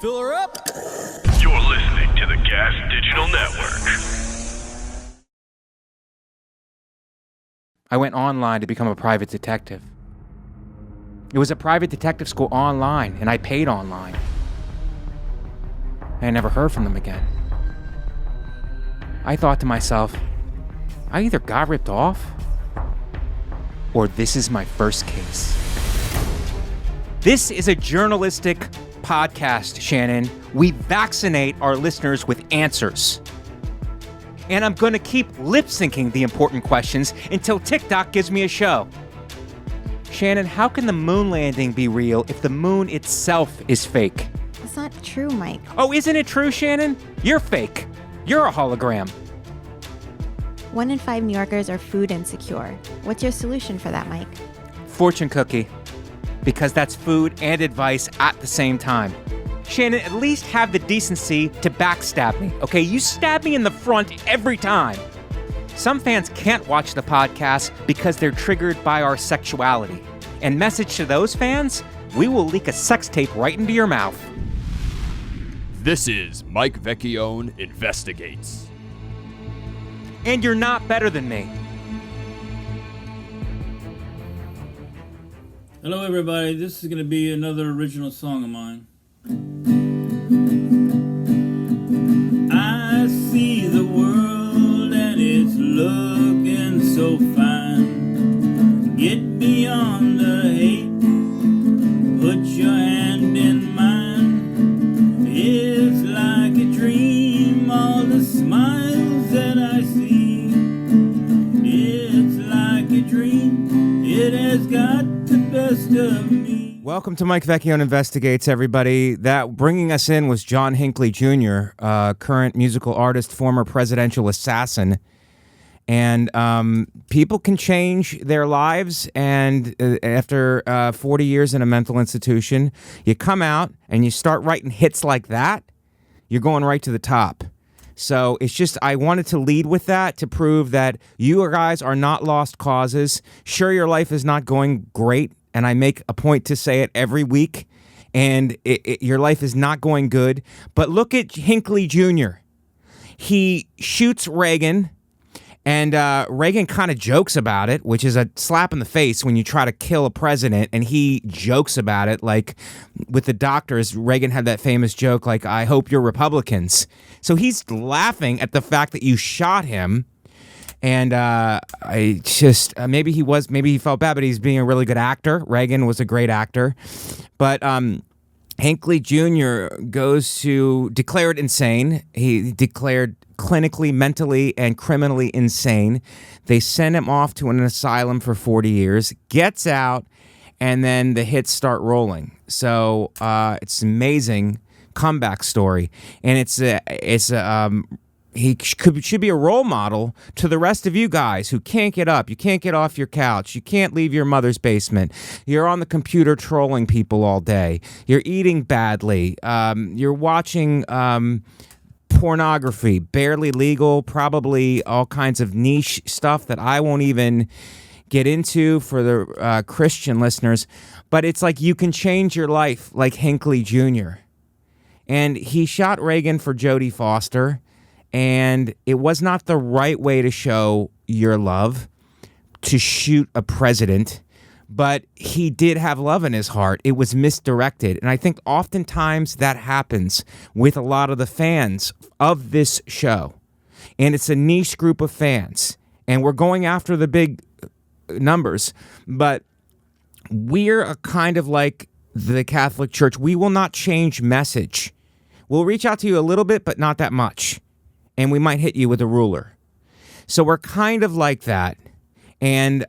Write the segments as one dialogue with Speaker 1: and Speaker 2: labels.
Speaker 1: Fill her up.
Speaker 2: You're listening to the Gas Digital Network.
Speaker 3: I went online to become a private detective. It was a private detective school online, and I paid online. And I never heard from them again. I thought to myself, I either got ripped off, or this is my first case. This is a journalistic podcast, Shannon. We vaccinate our listeners with answers. And I'm going to keep lip-syncing the important questions until TikTok gives me a show. Shannon, how can the moon landing be real if the moon itself is fake?
Speaker 4: That's not true, Mike.
Speaker 3: Oh, isn't it true, Shannon? You're fake. You're a hologram.
Speaker 4: 1 in 5 New Yorkers are food insecure. What's your solution for that, Mike?
Speaker 3: Fortune cookie. Because that's food and advice at the same time. Shannon, at least have the decency to backstab me, okay? You stab me in the front every time. Some fans can't watch the podcast because they're triggered by our sexuality. And message to those fans, we will leak a sex tape right into your mouth.
Speaker 1: This is Mike Vecchione Investigates.
Speaker 3: And you're not better than me.
Speaker 5: Hello, everybody. This is going to be another original song of mine. I see the world and it's looking so fine. Get beyond the hate. Put your hand in mine. It's like a dream. All the smiles that I see. It's like a dream. It has got the best of me.
Speaker 3: Welcome to Mike Vecchione Investigates, everybody. That bringing us in was John Hinckley Jr., current musical artist, former presidential assassin. And people can change their lives, and after 40 years in a mental institution, you come out and you start writing hits like that, you're going right to the top. So it's just, I wanted to lead with that to prove that you guys are not lost causes. Sure, your life is not going great, and I make a point to say it every week, and your life is not going good. But look at Hinckley Jr. He shoots Reagan, and Reagan kind of jokes about it, which is a slap in the face when you try to kill a president, and he jokes about it. Like with the doctors, Reagan had that famous joke, like, I hope you're Republicans. So he's laughing at the fact that you shot him. And I just, maybe he felt bad, but he's being a really good actor. Reagan was a great actor. But Hinckley Jr. goes to declared insane. He declared clinically, mentally, and criminally insane. They send him off to an asylum for 40 years, gets out, and then the hits start rolling. So it's an amazing comeback story. And he should be a role model to the rest of you guys who can't get up. You can't get off your couch. You can't leave your mother's basement. You're on the computer trolling people all day. You're eating badly. You're watching pornography, barely legal, probably all kinds of niche stuff that I won't even get into for the Christian listeners. But it's like you can change your life like Hinckley Jr. And he shot Reagan for Jodie Foster. And it was not the right way to show your love, to shoot a president, but he did have love in his heart. It was misdirected. And I think oftentimes that happens with a lot of the fans of this show. And it's a niche group of fans. And we're going after the big numbers. But we're a kind of like the Catholic Church. We will not change message. We'll reach out to you a little bit, but not that much. And we might hit you with a ruler. So we're kind of like that. And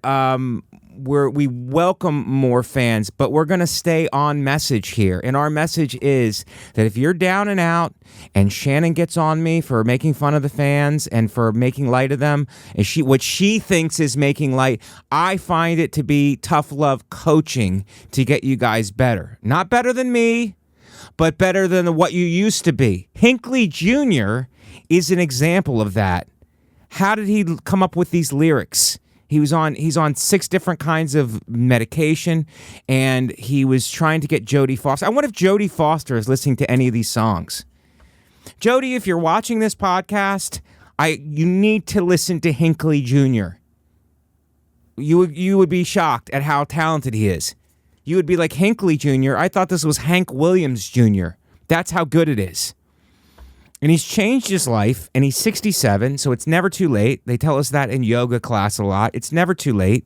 Speaker 3: we welcome more fans, but we're going to stay on message here. And our message is that if you're down and out and Shannon gets on me for making fun of the fans and for making light of them, and what she thinks is making light, I find it to be tough love coaching to get you guys better. Not better than me, but better than what you used to be. Hinckley Jr. is an example of that. How did he come up with these lyrics? He's on 6 different kinds of medication, and he was trying to get Jodie Foster. I wonder if Jodie Foster is listening to any of these songs. Jodie, if you're watching this podcast, you need to listen to Hinckley Jr. You would be shocked at how talented he is. You would be like, Hinckley Jr., I thought this was Hank Williams Jr. That's how good it is. And he's changed his life, and he's 67, so it's never too late. They tell us that in yoga class a lot. It's never too late.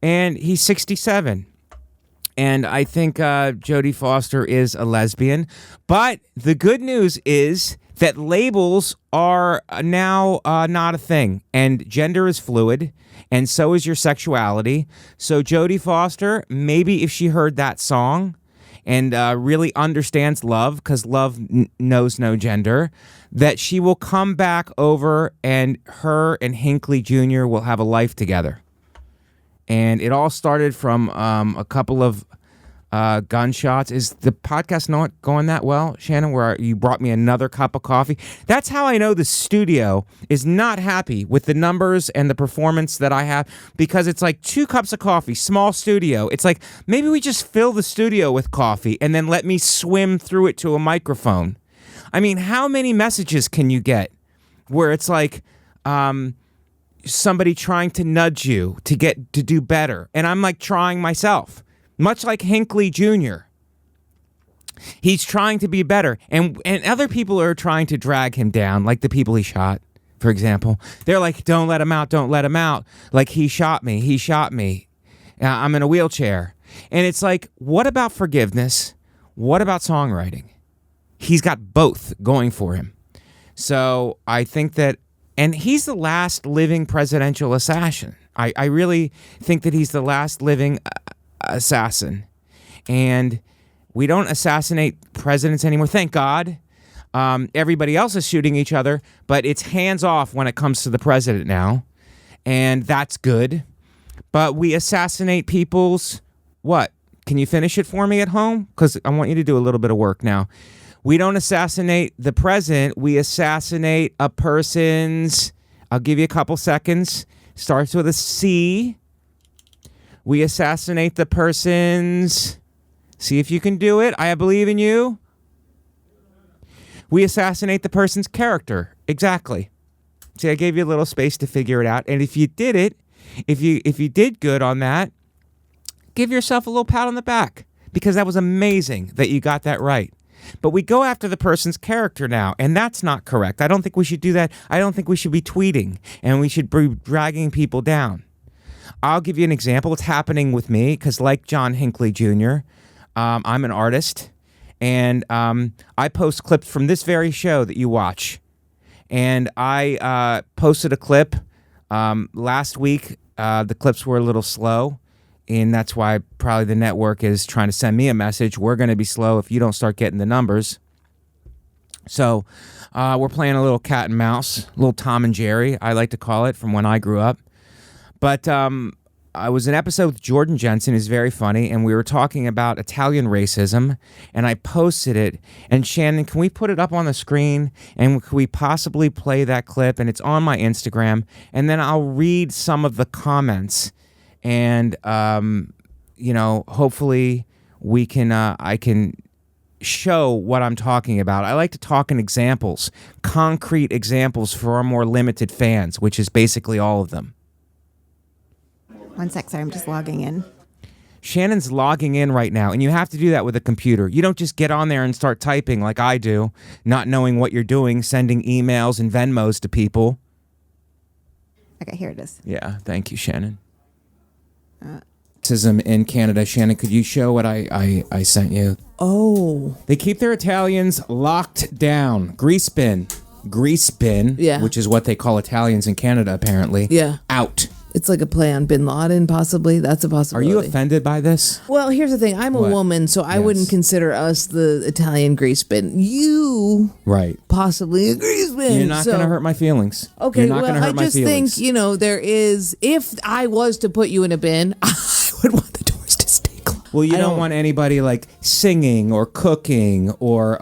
Speaker 3: And he's 67. And I think Jodie Foster is a lesbian. But the good news is that labels are now not a thing, and gender is fluid, and so is your sexuality. So Jodie Foster, maybe if she heard that song and really understands love, because love knows no gender, that she will come back over and her and Hinckley Jr. will have a life together. And it all started from a couple of gunshots. Is the podcast not going that well, Shannon, where you brought me another cup of coffee? That's how I know the studio is not happy with the numbers and the performance that I have, because it's like 2 cups of coffee, small studio. It's like, maybe we just fill the studio with coffee and then let me swim through it to a microphone. I mean, how many messages can you get where it's like somebody trying to nudge you to get to do better, and I'm like trying myself. Much like Hinckley Jr. He's trying to be better. And other people are trying to drag him down, like the people he shot, for example. They're like, don't let him out, don't let him out. Like, he shot me. I'm in a wheelchair. And it's like, what about forgiveness? What about songwriting? He's got both going for him. So I think that, and he's the last living presidential assassin. I really think that he's the last living assassin, and we don't assassinate presidents anymore, thank God. Everybody else is shooting each other, but it's hands off when it comes to the president now, and that's good. But we assassinate people's what? Can you finish it for me at home? Because I want you to do a little bit of work now. We don't assassinate the president, we assassinate a person's, I'll give you a couple seconds, starts with a C. We assassinate the person's, see if you can do it, I believe in you. We assassinate the person's character, exactly. See, I gave you a little space to figure it out, and if you did it, if you did good on that, give yourself a little pat on the back, because that was amazing that you got that right. But we go after the person's character now, and that's not correct. I don't think we should do that. I don't think we should be tweeting, and we should be dragging people down. I'll give you an example. It's happening with me because, like John Hinckley Jr., I'm an artist, and I post clips from this very show that you watch. And I posted a clip last week. The clips were a little slow, and that's why probably the network is trying to send me a message. We're going to be slow if you don't start getting the numbers. So we're playing a little cat and mouse, a little Tom and Jerry, I like to call it, from when I grew up. But I was in an episode with Jordan Jensen, who's very funny, and we were talking about Italian racism, and I posted it. And Shannon, can we put it up on the screen? And can we possibly play that clip? And it's on my Instagram. And then I'll read some of the comments. And, hopefully we can, I can show what I'm talking about. I like to talk in examples, concrete examples for our more limited fans, which is basically all of them.
Speaker 4: 1 sec, sorry, I'm just logging in.
Speaker 3: Shannon's logging in right now, and you have to do that with a computer. You don't just get on there and start typing like I do, not knowing what you're doing, sending emails and Venmos to people.
Speaker 4: Okay, here it is.
Speaker 3: Yeah, thank you, Shannon. Racism in Canada. Shannon, could you show what I sent you?
Speaker 6: Oh.
Speaker 3: They keep their Italians locked down. Grease bin,
Speaker 6: Yeah.
Speaker 3: which is what they call Italians in Canada, apparently.
Speaker 6: Yeah.
Speaker 3: Out.
Speaker 6: It's like a play on Bin Laden, possibly. That's a
Speaker 3: Are
Speaker 6: possibility.
Speaker 3: you offended by this?
Speaker 6: Well, here's the thing. I'm a
Speaker 3: What?
Speaker 6: woman, so I
Speaker 3: Yes.
Speaker 6: wouldn't consider us the Italian grease bin. You
Speaker 3: Right.
Speaker 6: possibly a grease bin.
Speaker 3: You're not going to hurt my feelings.
Speaker 6: Okay,
Speaker 3: You're not
Speaker 6: well,
Speaker 3: gonna hurt
Speaker 6: I
Speaker 3: my
Speaker 6: just
Speaker 3: feelings.
Speaker 6: think, there is, if I was to put you in a bin, I would want the doors to stay closed.
Speaker 3: Well, you
Speaker 6: I
Speaker 3: don't want anybody like singing or cooking or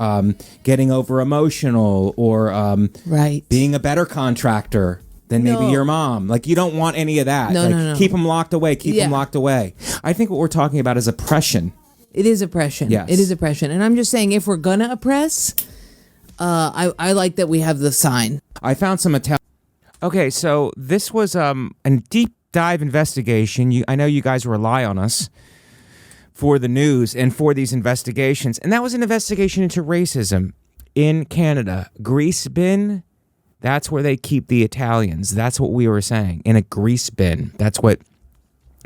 Speaker 3: getting over emotional or
Speaker 6: Right.
Speaker 3: being a better contractor. then maybe
Speaker 6: No.
Speaker 3: your mom. Like, you don't want any of that.
Speaker 6: No,
Speaker 3: like,
Speaker 6: no.
Speaker 3: Keep them locked away. Keep them
Speaker 6: Yeah.
Speaker 3: locked away. I think what we're talking about is oppression.
Speaker 6: It is oppression.
Speaker 3: Yes.
Speaker 6: It is oppression. And I'm just saying, if we're gonna oppress, I like that we have the sign.
Speaker 3: I found some Italian. Okay, so this was a deep dive investigation. I know you guys rely on us for the news and for these investigations, and that was an investigation into racism in Canada. Grease bin, that's where they keep the Italians. That's what we were saying, in a grease bin. That's what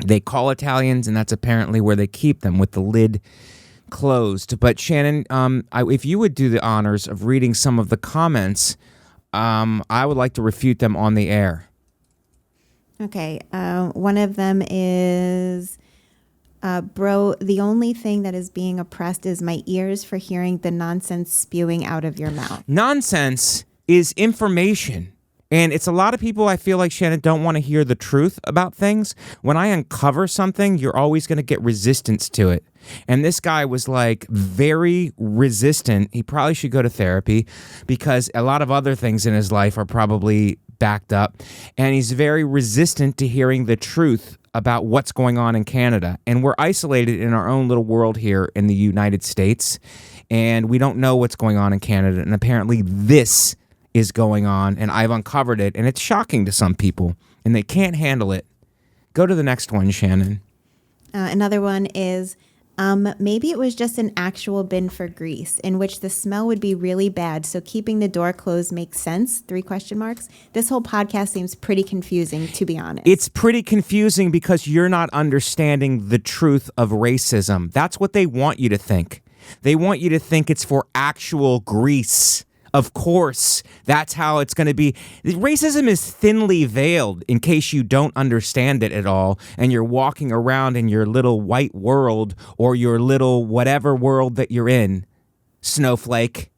Speaker 3: they call Italians, and that's apparently where they keep them, with the lid closed. But Shannon, if you would do the honors of reading some of the comments, I would like to refute them on the air.
Speaker 4: Okay. One of them is, bro, the only thing that is being oppressed is my ears for hearing the nonsense spewing out of your mouth.
Speaker 3: Nonsense is information. And it's a lot of people, I feel like, Shannon, don't want to hear the truth about things. When I uncover something, you're always going to get resistance to it. And this guy was like very resistant. He probably should go to therapy because a lot of other things in his life are probably backed up. And he's very resistant to hearing the truth about what's going on in Canada. And we're isolated in our own little world here in the United States. And we don't know what's going on in Canada. And apparently this is going on, and I've uncovered it, and it's shocking to some people, and they can't handle it. Go to the next one, Shannon.
Speaker 4: Another one is, maybe it was just an actual bin for grease, in which the smell would be really bad, so keeping the door closed makes sense, 3 question marks. This whole podcast seems pretty confusing, to be honest.
Speaker 3: It's pretty confusing because you're not understanding the truth of racism. That's what they want you to think. They want you to think it's for actual grease. Of course, that's how it's going to be. Racism is thinly veiled in case you don't understand it at all, and you're walking around in your little white world or your little whatever world that you're in, snowflake.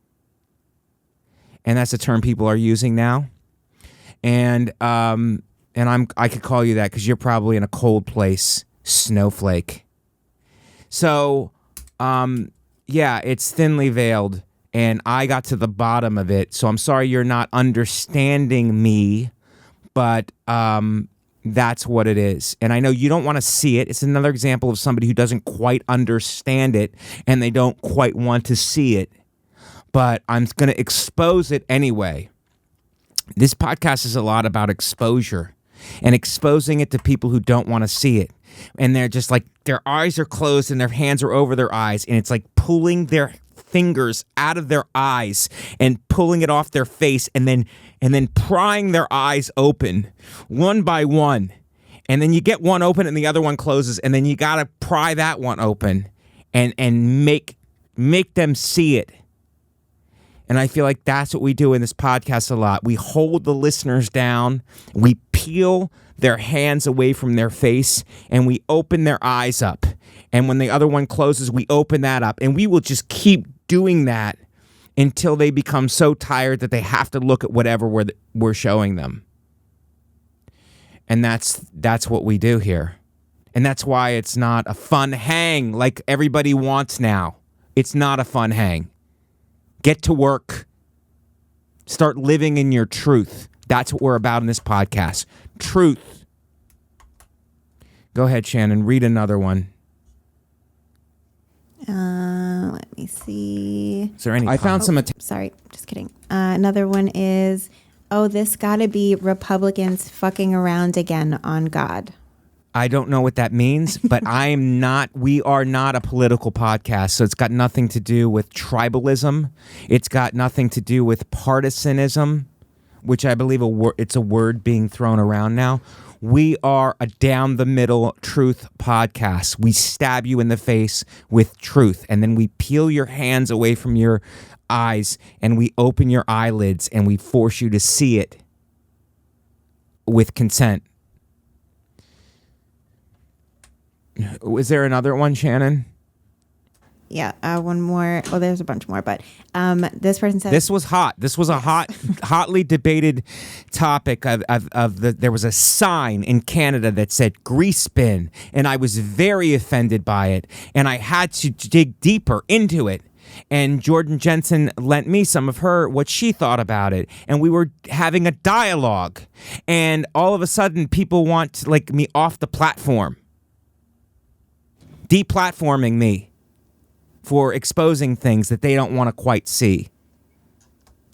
Speaker 3: And that's a term people are using now. And I could call you that because you're probably in a cold place, snowflake. So, yeah, it's thinly veiled. And I got to the bottom of it, so I'm sorry you're not understanding me, but that's what it is. And I know you don't want to see it. It's another example of somebody who doesn't quite understand it, and they don't quite want to see it. But I'm going to expose it anyway. This podcast is a lot about exposure and exposing it to people who don't want to see it. And they're just like, their eyes are closed and their hands are over their eyes, and it's like pulling their fingers out of their eyes and pulling it off their face and then prying their eyes open one by one. And then you get one open and the other one closes, and then you got to pry that one open and make them see it. And I feel like that's what we do in this podcast a lot. We hold the listeners down, we peel their hands away from their face, and we open their eyes up. And when the other one closes, we open that up. And we will just keep doing that until they become so tired that they have to look at whatever we're showing them. And that's what we do here. And that's why it's not a fun hang like everybody wants now. It's not a fun hang. Get to work. Start living in your truth. That's what we're about in this podcast. Truth. Go ahead, Shannon. Read another one.
Speaker 4: Let me see.
Speaker 3: Is there any? I found some.
Speaker 4: Sorry, just kidding. Another one is, oh, this gotta be Republicans fucking around again on God.
Speaker 3: I don't know what that means, but we are not a political podcast, so it's got nothing to do with tribalism. It's got nothing to do with partisanism, which I believe it's a word being thrown around now. We are a down-the-middle truth podcast. We stab you in the face with truth, and then we peel your hands away from your eyes, and we open your eyelids, and we force you to see it with consent. Was there another one, Shannon?
Speaker 4: Yeah, one more. Oh, there's a bunch more, but this person said
Speaker 3: this was hot. This was a hotly debated topic. There was a sign in Canada that said "grease bin," and I was very offended by it, and I had to dig deeper into it. And Jordan Jensen lent me some of what she thought about it. And we were having a dialogue. And all of a sudden, people want me off the platform. Deplatforming me for exposing things that they don't want to quite see.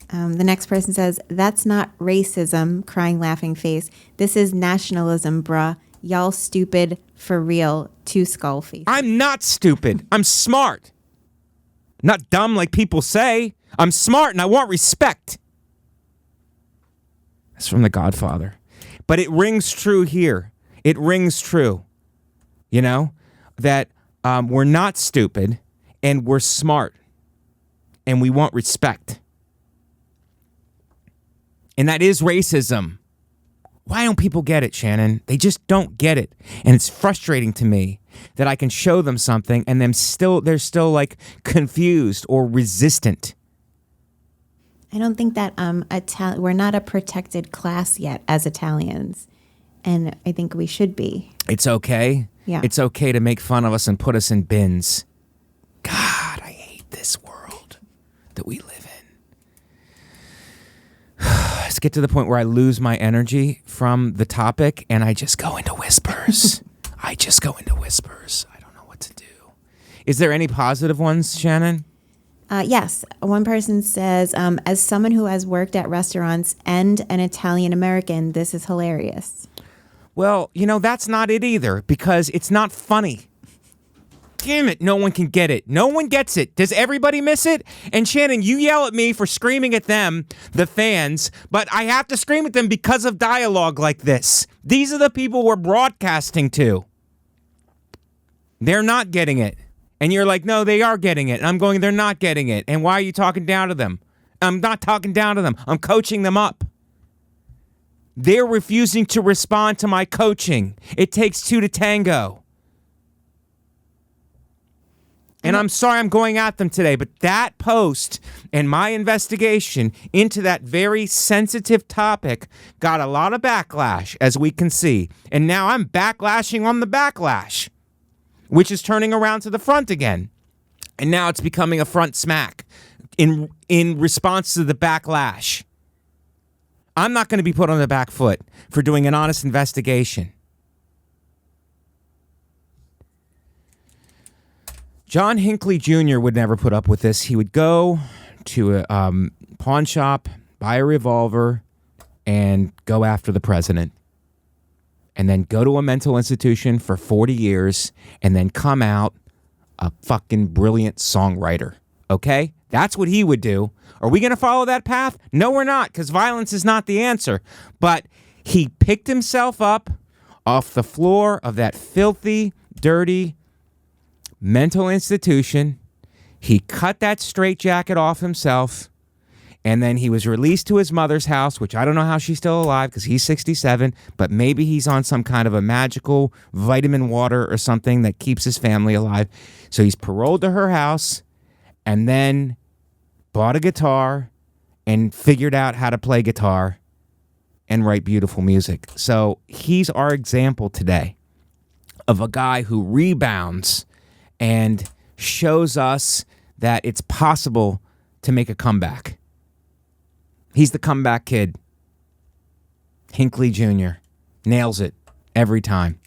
Speaker 4: The next person says, that's not racism, crying laughing face. This is nationalism, bruh. Y'all stupid for real, two skull faces.
Speaker 3: I'm not stupid. I'm smart. Not dumb like people say. I'm smart and I want respect. That's from The Godfather. But it rings true here. It rings true. You know, that we're not stupid and we're smart and we want respect. And that is racism. Why don't people get it, Shannon? They just don't get it. And it's frustrating to me that I can show them something and they're still like confused or resistant.
Speaker 4: I don't think that we're not a protected class yet as Italians. And I think we should be.
Speaker 3: It's okay.
Speaker 4: Yeah.
Speaker 3: It's okay to make fun of us and put us in bins. God, I hate this world that we live in. Let's get to the point where I lose my energy from the topic and I just go into whispers. I don't know what to do. Is there any positive ones, Shannon?
Speaker 4: Yes. One person says, as someone who has worked at restaurants and an Italian American, this is hilarious.
Speaker 3: Well, that's not it either because it's not funny. Damn it, no one can get it. No one gets it. Does everybody miss it? And Shannon, you yell at me for screaming at them, the fans, but I have to scream at them because of dialogue like this. These are the people we're broadcasting to. They're not getting it. And you're like, no, they are getting it. And I'm going, they're not getting it. And why are you talking down to them? I'm not talking down to them. I'm coaching them up. They're refusing to respond to my coaching. It takes two to tango. And I'm sorry I'm going at them today, but that post and my investigation into that very sensitive topic got a lot of backlash, as we can see. And now I'm backlashing on the backlash, which is turning around to the front again. And now it's becoming a front smack in response to the backlash. I'm not going to be put on the back foot for doing an honest investigation. John Hinckley Jr. would never put up with this. He would go to a pawn shop, buy a revolver, and go after the president. And then go to a mental institution for 40 years and then come out a fucking brilliant songwriter. Okay? That's what he would do. Are we going to follow that path? No, we're not, because violence is not the answer. But he picked himself up off the floor of that filthy, dirty mental institution. He cut that straitjacket off himself, and then he was released to his mother's house, which I don't know how she's still alive because he's 67, but maybe he's on some kind of a magical vitamin water or something that keeps his family alive. So he's paroled to her house and then bought a guitar and figured out how to play guitar and write beautiful music. So he's our example today of a guy who rebounds and shows us that it's possible to make a comeback. He's the comeback kid. Hinckley Jr. Nails it every time.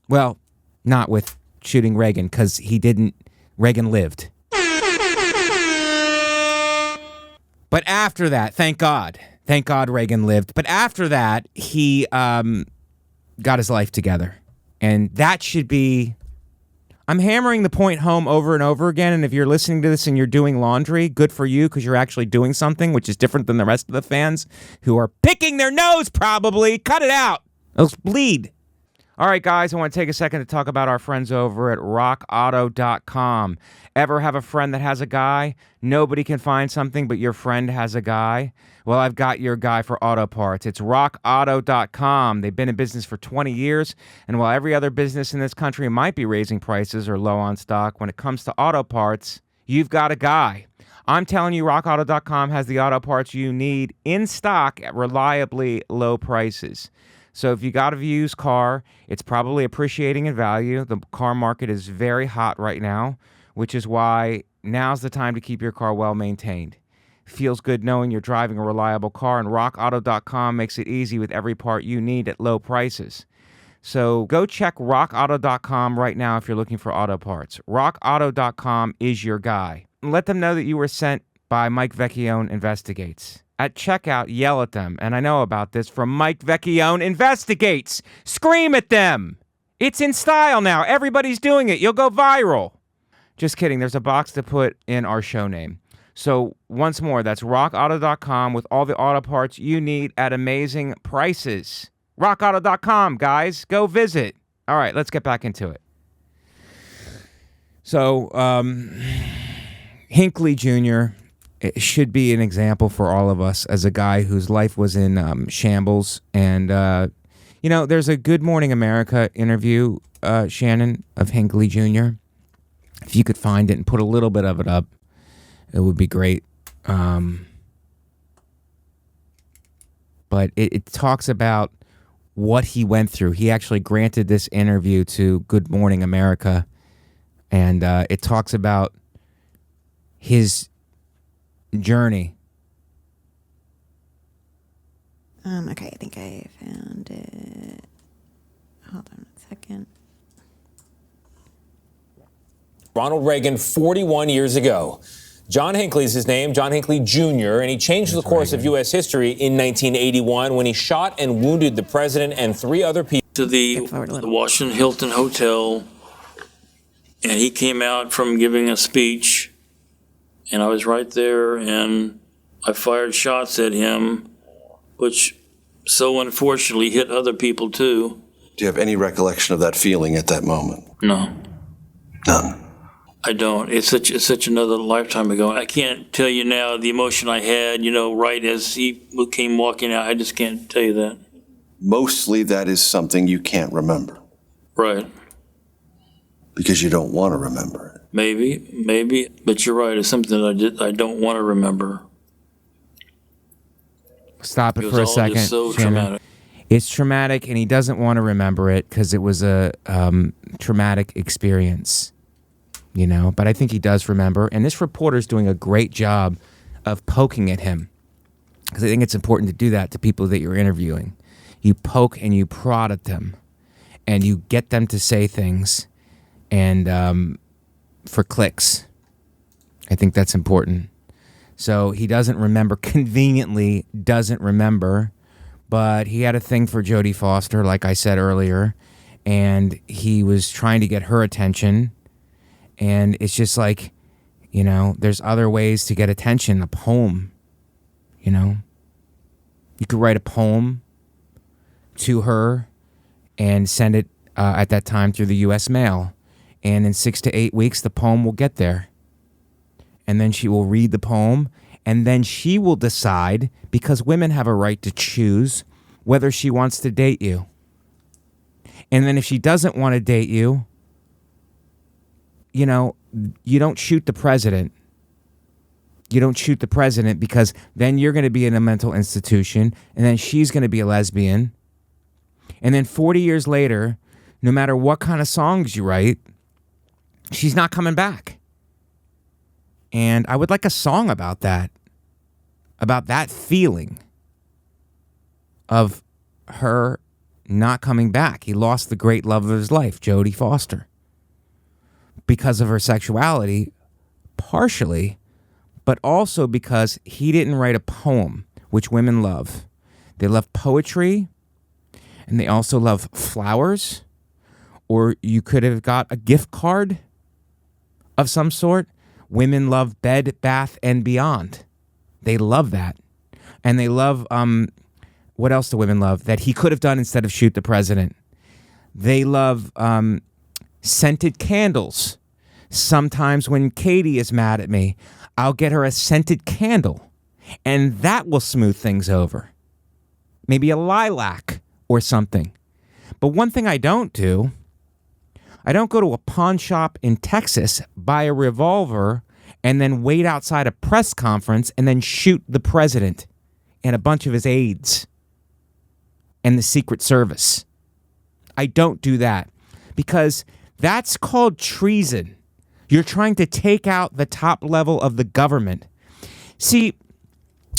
Speaker 3: Well, not with shooting Reagan, because he didn't. Reagan lived. But after that, thank God Reagan lived. But after that, he got his life together. And that should be... I'm hammering the point home over and over again, and if you're listening to this and you're doing laundry, good for you, because you're actually doing something, which is different than the rest of the fans who are picking their nose, probably. Cut it out. It'll bleed. All right, guys, I want to take a second to talk about our friends over at rockauto.com. Ever have a friend that has a guy? Nobody can find something, but your friend has a guy? Well, I've got your guy for auto parts. It's rockauto.com. They've been in business for 20 years, and while every other business in this country might be raising prices or low on stock, when it comes to auto parts, you've got a guy. I'm telling you, rockauto.com has the auto parts you need in stock at reliably low prices. So if you got a used car, it's probably appreciating in value. The car market is very hot right now, which is why now's the time to keep your car well maintained. Feels good knowing you're driving a reliable car, and RockAuto.com makes it easy with every part you need at low prices. So go check RockAuto.com right now if you're looking for auto parts. RockAuto.com is your guy. Let them know that you were sent by Mike Vecchione Investigates. At checkout, yell at them, and I know about this from Mike Vecchione Investigates. Scream at them. It's in style now. Everybody's doing it. You'll go viral. Just kidding. There's a box to put in our show name. So once more, that's rockauto.com with all the auto parts you need at amazing prices. rockauto.com, guys. Go visit. All right, let's get back into it. So, Hinckley Jr. should be an example for all of us as a guy whose life was in shambles. And, there's a Good Morning America interview, Shannon, of Hinckley Jr. If you could find it and put a little bit of it up, it would be great. But it talks about what he went through. He actually granted this interview to Good Morning America, and it talks about his journey.
Speaker 4: Okay, I think I found it. Hold on a second.
Speaker 7: Ronald Reagan 41 years ago. John Hinckley is his name, John Hinckley Jr., and he changed the course of U.S. history in 1981 when he shot and wounded the president and 3 other people.
Speaker 5: To the Washington Hilton Hotel, and he came out from giving a speech, and I was right there, and I fired shots at him, which so unfortunately hit other people too.
Speaker 8: Do you have any recollection of that feeling at that moment?
Speaker 5: No.
Speaker 8: None.
Speaker 5: I don't. It's such another lifetime ago. I can't tell you now the emotion I had, right as he came walking out. I just can't tell you that.
Speaker 8: Mostly that is something you can't remember.
Speaker 5: Right.
Speaker 8: Because you don't want to remember it.
Speaker 5: Maybe, but you're right. It's something that I don't want to remember.
Speaker 3: Stop it for a second,
Speaker 5: so
Speaker 3: Shannon.
Speaker 5: traumatic.
Speaker 3: It's traumatic, and he doesn't want to remember it because it was a traumatic experience, But I think he does remember, and this reporter's doing a great job of poking at him because I think it's important to do that to people that you're interviewing. You poke and you prod at them, and you get them to say things, and for clicks. I think that's important. So he doesn't remember, conveniently doesn't remember, but he had a thing for Jodie Foster, like I said earlier, and he was trying to get her attention, and it's just like, there's other ways to get attention. A poem, You could write a poem to her and send it at that time through the U.S. mail, and in 6 to 8 weeks, the poem will get there. And then she will read the poem, and then she will decide, because women have a right to choose, whether she wants to date you. And then if she doesn't want to date you, you don't shoot the president. You don't shoot the president because then you're going to be in a mental institution, and then she's going to be a lesbian. And then 40 years later, no matter what kind of songs you write, she's not coming back. And I would like a song about that feeling of her not coming back. He lost the great love of his life, Jodie Foster, because of her sexuality, partially, but also because he didn't write a poem, which women love. They love poetry, and they also love flowers, or you could have got a gift card of some sort. Women love Bed, Bath, and Beyond. They love that. And they love, what else do women love? That he could have done instead of shoot the president. They love scented candles. Sometimes when Katie is mad at me, I'll get her a scented candle, and that will smooth things over. Maybe a lilac or something. But one thing I don't do, I don't go to a pawn shop in Texas, buy a revolver, and then wait outside a press conference and then shoot the president and a bunch of his aides and the Secret Service. I don't do that because that's called treason. You're trying to take out the top level of the government. See,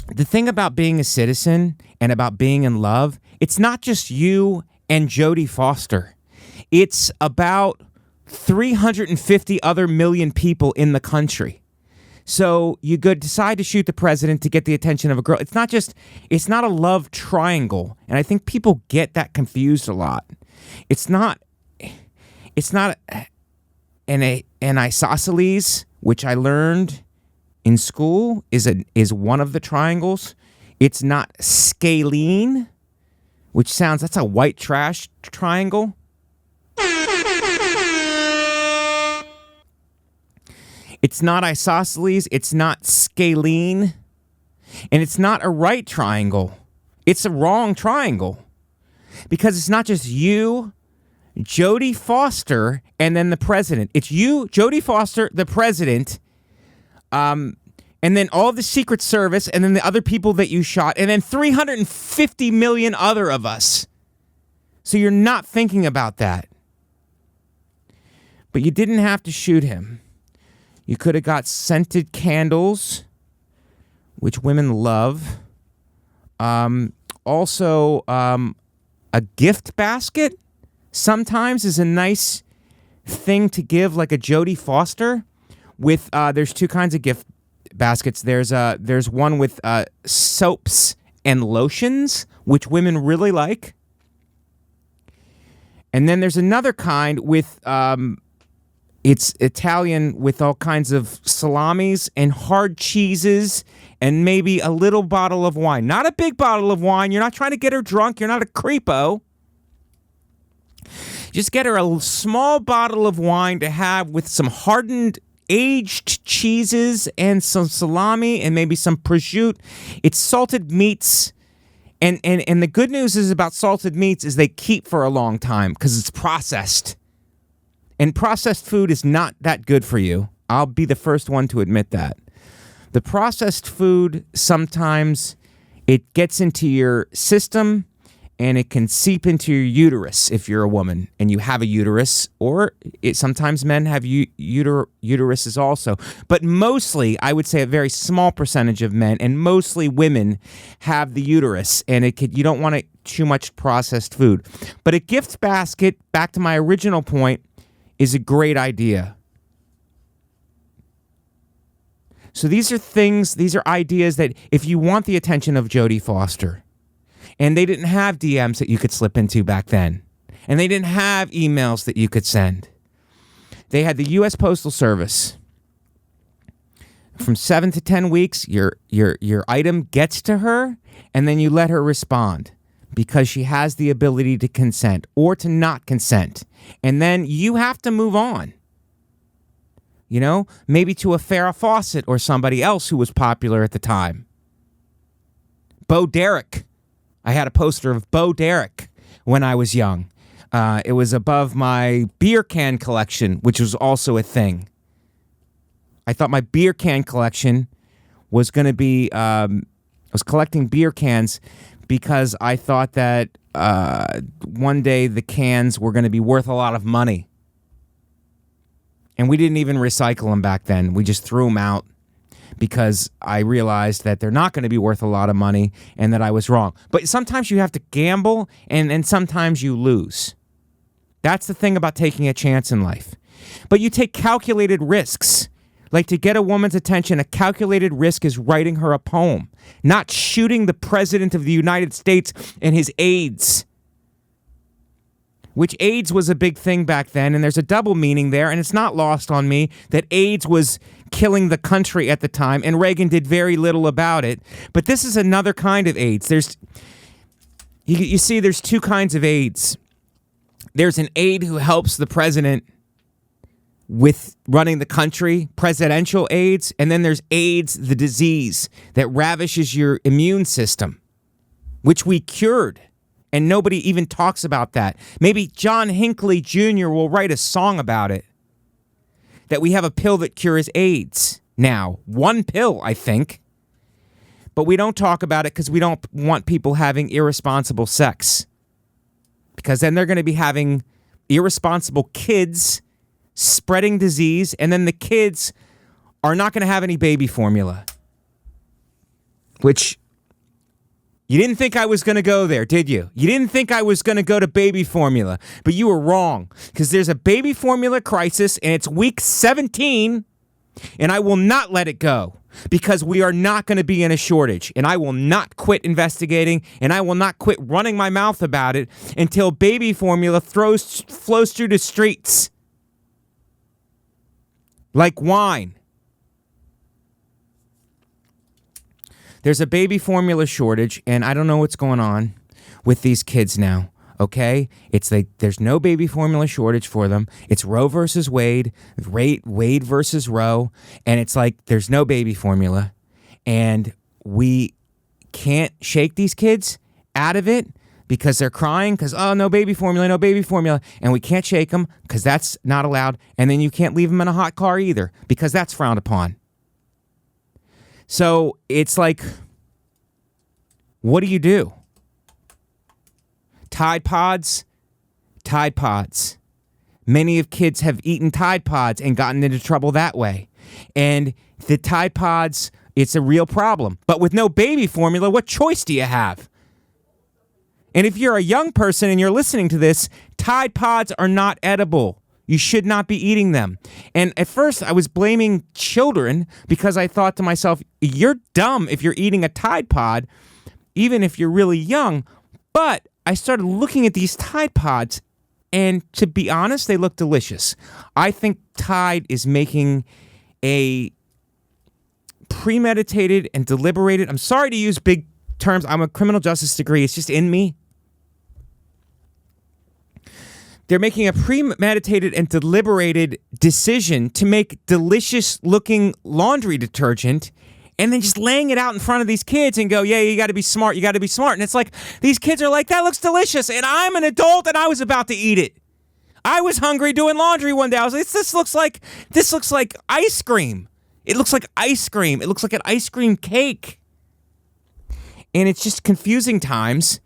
Speaker 3: the thing about being a citizen and about being in love, it's not just you and Jodie Foster. It's about 350 other million people in the country. So you could decide to shoot the president to get the attention of a girl. It's not a love triangle. And I think people get that confused a lot. It's not an isosceles, which I learned in school is one of the triangles. It's not scalene, which that's a white trash triangle. It's not isosceles, it's not scalene, and it's not a right triangle. It's a wrong triangle. Because it's not just you, Jodie Foster, and then the president. It's you, Jodie Foster, the president, and then all the Secret Service, and then the other people that you shot, and then 350 million other of us. So you're not thinking about that. But you didn't have to shoot him. You could have got scented candles, which women love. Also, a gift basket sometimes is a nice thing to give, like a Jodie Foster. With there's two kinds of gift baskets. There's one with soaps and lotions, which women really like. And then there's another kind with it's Italian with all kinds of salamis and hard cheeses and maybe a little bottle of wine. Not a big bottle of wine. You're not trying to get her drunk. You're not a creepo. Just get her a small bottle of wine to have with some hardened, aged cheeses and some salami and maybe some prosciutto. It's salted meats. And the good news is about salted meats is they keep for a long time because it's processed. And processed food is not that good for you. I'll be the first one to admit that. The processed food, sometimes it gets into your system and it can seep into your uterus if you're a woman and you have a uterus, or sometimes men have uteruses also. But mostly, I would say a very small percentage of men and mostly women have the uterus, and you don't want too much processed food. But a gift basket, back to my original point, is a great idea. So these are ideas that if you want the attention of Jodie Foster, and they didn't have DMs that you could slip into back then, and they didn't have emails that you could send. They had the U.S. Postal Service. From 7 to 10 weeks, your item gets to her, and then you let her respond because she has the ability to consent or to not consent. And then you have to move on. You know, maybe to a Farrah Fawcett or somebody else who was popular at the time. Bo Derek. I had a poster of Bo Derek when I was young. It was above my beer can collection, which was also a thing. I thought my beer can collection was going to be... I was collecting beer cans because I thought that one day the cans were going to be worth a lot of money. And we didn't even recycle them back then. We just threw them out because I realized that they're not going to be worth a lot of money and that I was wrong. But sometimes you have to gamble and sometimes you lose. That's the thing about taking a chance in life. But you take calculated risks. Like to get a woman's attention, a calculated risk is writing her a poem, not shooting the president of the United States and his aides. Which AIDS was a big thing back then, and there's a double meaning there, and it's not lost on me that AIDS was killing the country at the time, and Reagan did very little about it. But this is another kind of AIDS. You see, there's two kinds of AIDS. There's an aide who helps the president with running the country, presidential AIDS, and then there's AIDS, the disease that ravishes your immune system, which we cured. And nobody even talks about that. Maybe John Hinckley Jr. will write a song about it. That we have a pill that cures AIDS now. One pill, I think. But we don't talk about it because we don't want people having irresponsible sex. Because then they're going to be having irresponsible kids spreading disease, and then the kids are not going to have any baby formula. Which, you didn't think I was going to go there, did you? You didn't think I was going to go to baby formula, but you were wrong, because there's a baby formula crisis, and it's week 17, and I will not let it go, because we are not going to be in a shortage, and I will not quit investigating, and I will not quit running my mouth about it until baby formula flows through the streets like wine. There's a baby formula shortage, and I don't know what's going on with these kids now, okay? It's like there's no baby formula shortage for them. It's Roe versus Wade, Wade versus Roe, and it's like there's no baby formula, and we can't shake these kids out of it because they're crying because, oh, no baby formula, and we can't shake them because that's not allowed, and then you can't leave them in a hot car either because that's frowned upon. So it's like, what do? Tide Pods. Many of kids have eaten Tide Pods and gotten into trouble that way. And the Tide Pods, it's a real problem. But with no baby formula, what choice do you have? And if you're a young person and you're listening to this, Tide Pods are not edible. You should not be eating them. And at first, I was blaming children because I thought to myself, you're dumb if you're eating a Tide Pod, even if you're really young. But I started looking at these Tide Pods, and to be honest, they look delicious. I think Tide is making a premeditated and deliberated, I'm sorry to use big terms, I'm a criminal justice degree, it's just in me. They're making a premeditated and deliberated decision to make delicious-looking laundry detergent and then just laying it out in front of these kids and go, yeah, you got to be smart. And it's like, these kids are like, that looks delicious, and I'm an adult, and I was about to eat it. I was hungry doing laundry one day. I was like, this looks like ice cream. It looks like ice cream. It looks like an ice cream cake. And it's just confusing times,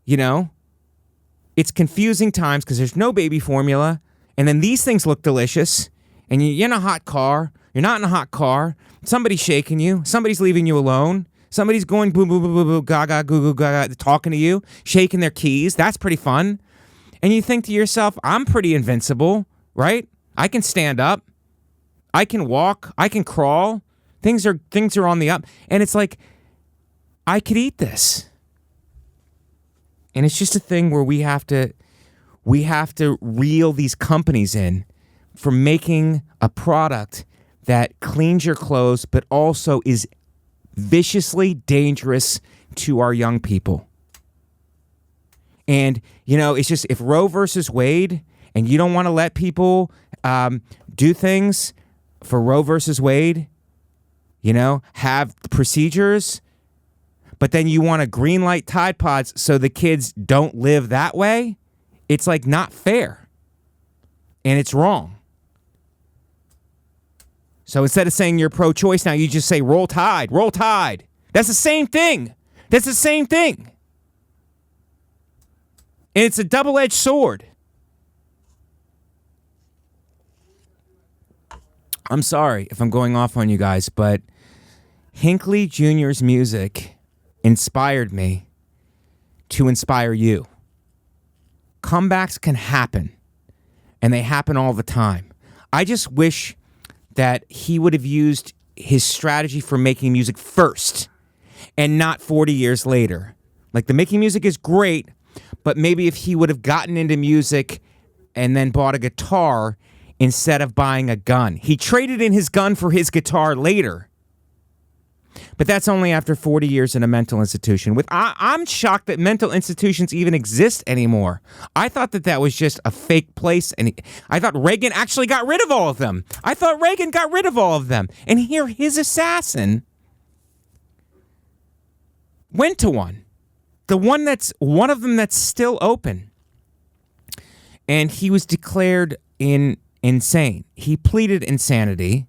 Speaker 3: you know? It's confusing times because there's no baby formula, and then these things look delicious, and you're in a hot car. You're not in a hot car. Somebody's shaking you. Somebody's leaving you alone. Somebody's going boo, boo, boo, boo, boo, gaga, goo, goo, gaga, talking to you, shaking their keys. That's pretty fun. And you think to yourself, I'm pretty invincible, right? I can stand up. I can walk. I can crawl. Things are on the up. And it's like, I could eat this. And it's just a thing where we have to reel these companies in for making a product that cleans your clothes, but also is viciously dangerous to our young people. And, you know, it's just, if Roe versus Wade, and you don't want to let people do things for Roe versus Wade, you know, have procedures, but then you want to green light Tide Pods so the kids don't live that way, it's like not fair. And it's wrong. So instead of saying you're pro-choice now, you just say roll tide, roll tide. That's the same thing. And it's a double-edged sword. I'm sorry if I'm going off on you guys, but Hinckley Jr.'s music inspired me to inspire you. Comebacks can happen, and they happen all the time. I just wish that he would have used his strategy for making music first and not 40 years later. Like, the making music is great, but maybe if he would have gotten into music and then bought a guitar instead of buying a gun. He traded in his gun for his guitar later. But that's only after 40 years in a mental institution. I'm shocked that mental institutions even exist anymore. I thought that was just a fake place, and I thought Reagan actually got rid of all of them. And here, his assassin went to one. One of them that's still open. And he was declared insane. He pleaded insanity,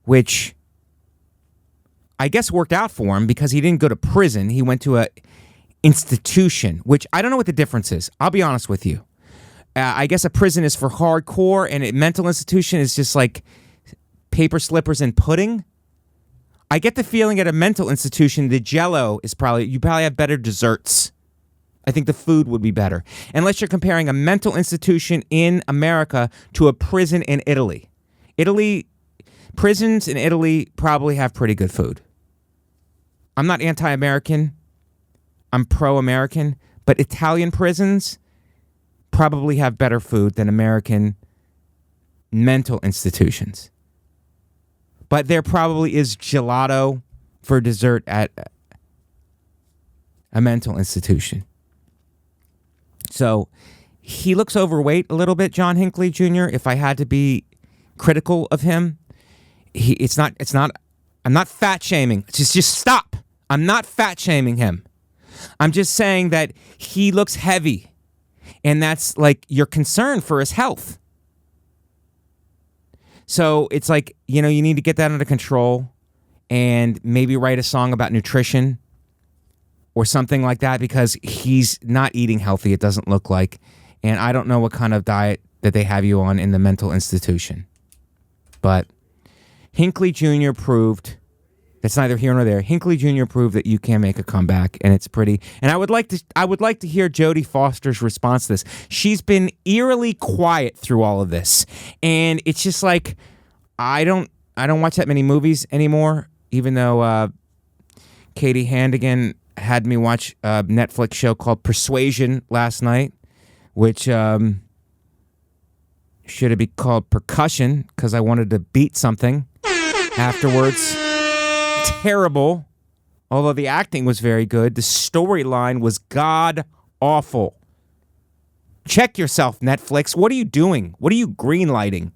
Speaker 3: which I guess worked out for him because he didn't go to prison. He went to a institution, which I don't know what the difference is. I'll be honest with you. I guess a prison is for hardcore, and a mental institution is just like paper slippers and pudding. I get the feeling at a mental institution, the Jell-O is you probably have better desserts. I think the food would be better. Unless you're comparing a mental institution in America to a prison in Italy. Prisons in Italy probably have pretty good food. I'm not anti-American. I'm pro-American. But Italian prisons probably have better food than American mental institutions. But there probably is gelato for dessert at a mental institution. So he looks overweight a little bit, John Hinckley Jr. If I had to be critical of him, I'm not fat shaming. Just stop. I'm not fat shaming him. I'm just saying that he looks heavy, and that's like your concern for his health. So it's like, you need to get that under control and maybe write a song about nutrition or something like that, because he's not eating healthy, it doesn't look like. And I don't know what kind of diet that they have you on in the mental institution. But Hinckley Jr. proved, that's neither here nor there, Hinckley Jr. proved that you can make a comeback, and it's pretty. And I would like to hear Jodie Foster's response to this. She's been eerily quiet through all of this. And it's just like, I don't watch that many movies anymore, even though Katie Hannigan had me watch a Netflix show called Persuasion last night, which should have been called Percussion, because I wanted to beat something afterwards. Terrible. Although the acting was very good, the storyline was god awful. Check yourself, Netflix. What are you doing? What are you greenlighting?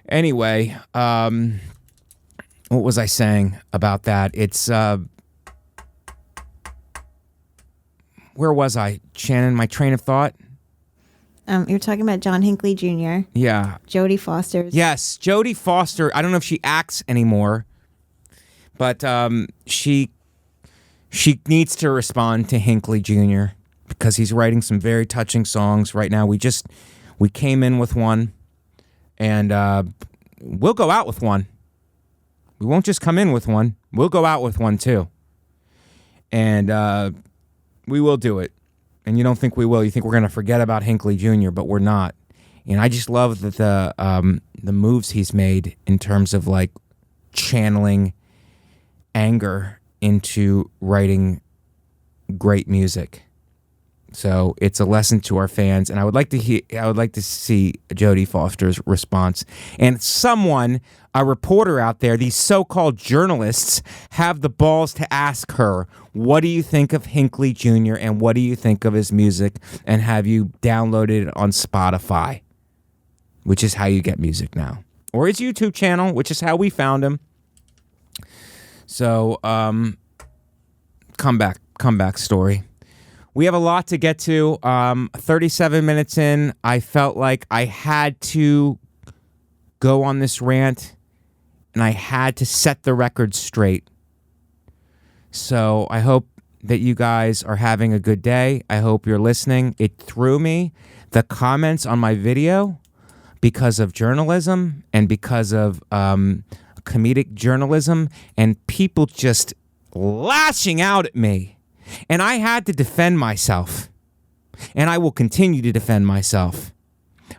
Speaker 3: Anyway, what was I saying about that? It's where was I, Shannon? My train of thought.
Speaker 4: You're talking about John Hinckley Jr.
Speaker 3: Yeah.
Speaker 4: Jodie Foster's.
Speaker 3: Yes, Jodie Foster. I don't know if she acts anymore, but she needs to respond to Hinckley Jr. because he's writing some very touching songs right now. We came in with one, and we'll go out with one. We won't just come in with one. We'll go out with one too, and we will do it. And you don't think we will. You think we're going to forget about Hinckley Jr., but we're not. And I just love that the moves he's made in terms of like channeling anger into writing great music. So it's a lesson to our fans, and I would like to see Jodie Foster's response. And someone, a reporter out there, these so-called journalists, have the balls to ask her, what do you think of Hinckley Jr. and what do you think of his music, and have you downloaded it on Spotify, which is how you get music now, or his YouTube channel, which is how we found him. So, comeback story. We have a lot to get to. 37 minutes in, I felt like I had to go on this rant, and I had to set the record straight. So I hope that you guys are having a good day. I hope you're listening. It threw me, the comments on my video, because of journalism and because of comedic journalism, and people just lashing out at me. And I had to defend myself, and I will continue to defend myself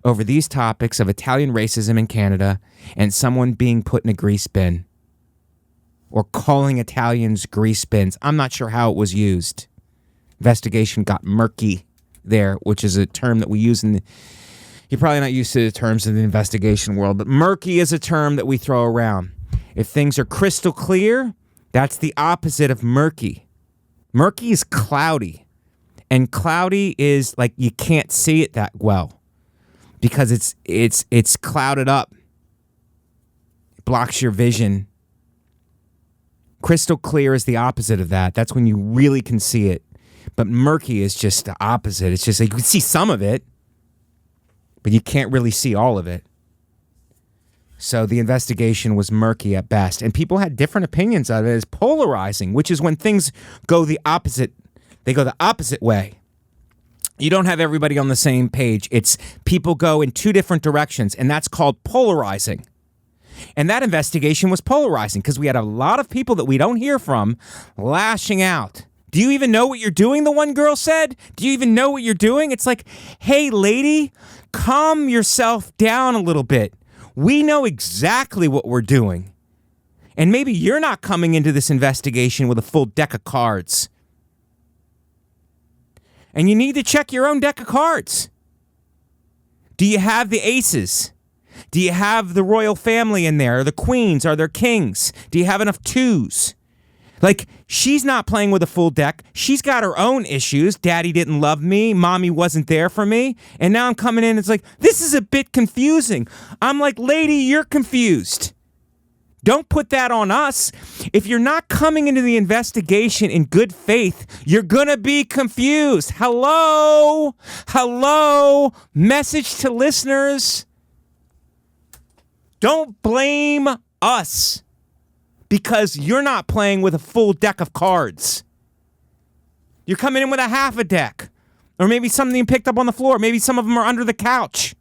Speaker 3: over these topics of Italian racism in Canada and someone being put in a grease bin or calling Italians grease bins. I'm not sure how it was used. Investigation got murky there, which is a term that we use in you're probably not used to the terms in the investigation world, but murky is a term that we throw around. If things are crystal clear, that's the opposite of murky. Murky is cloudy, and cloudy is like you can't see it that well because it's clouded up. It blocks your vision. Crystal clear is the opposite of that. That's when you really can see it. But murky is just the opposite. It's just like you can see some of it, but you can't really see all of it. So the investigation was murky at best, and people had different opinions of it. It's polarizing, which is when things go the opposite. They go the opposite way. You don't have everybody on the same page. It's people go in two different directions, and that's called polarizing. And that investigation was polarizing because we had a lot of people that we don't hear from lashing out. Do you even know what you're doing, the one girl said? Do you even know what you're doing? It's like, hey, lady, calm yourself down a little bit. We know exactly what we're doing. And maybe you're not coming into this investigation with a full deck of cards. And you need to check your own deck of cards. Do you have the aces? Do you have the royal family in there? Are the queens? Are there kings? Do you have enough twos? Like, she's not playing with a full deck. She's got her own issues. Daddy didn't love me. Mommy wasn't there for me. And now I'm coming in. It's like, this is a bit confusing. I'm like, lady, you're confused. Don't put that on us. If you're not coming into the investigation in good faith, you're going to be confused. Hello? Hello? Message to listeners. Don't blame us because you're not playing with a full deck of cards. You're coming in with a half a deck. Or maybe something you picked up on the floor. Maybe some of them are under the couch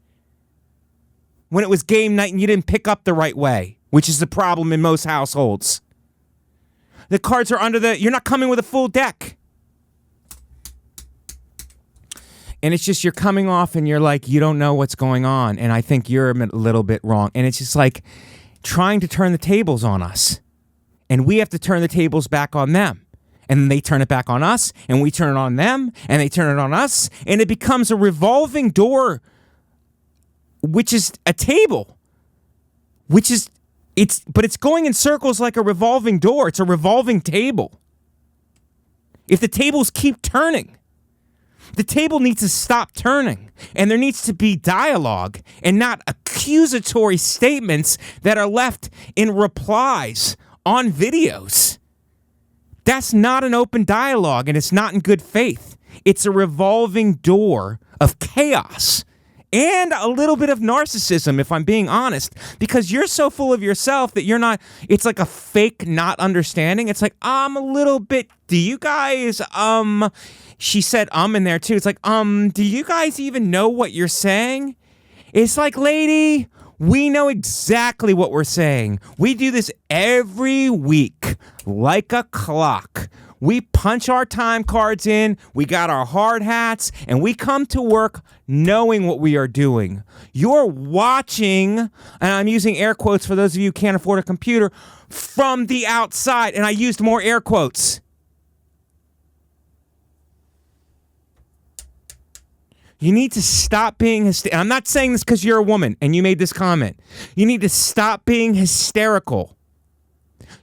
Speaker 3: when it was game night and you didn't pick up the right way, which is the problem in most households. The cards are you're not coming with a full deck. And it's just you're coming off and you're like, you don't know what's going on. And I think you're a little bit wrong. And it's just like trying to turn the tables on us. And we have to turn the tables back on them. And then they turn it back on us. And we turn it on them. And they turn it on us. And it becomes a revolving door, which is a table. But it's going in circles like a revolving door. It's a revolving table. If the tables keep turning, the table needs to stop turning. And there needs to be dialogue and not accusatory statements that are left in replies on videos. That's not an open dialogue, and it's not in good faith. It's a revolving door of chaos. And a little bit of narcissism, if I'm being honest, because you're so full of yourself that you're not, it's like a fake not understanding. It's like, I'm a little bit, do you guys, she said in there too. It's like, do you guys even know what you're saying? It's like, lady, we know exactly what we're saying. We do this every week, like a clock. We punch our time cards in, we got our hard hats, and we come to work knowing what we are doing. You're watching, and I'm using air quotes for those of you who can't afford a computer, from the outside, and I used more air quotes. You need to stop being hysterical. I'm not saying this because you're a woman and you made this comment. You need to stop being hysterical.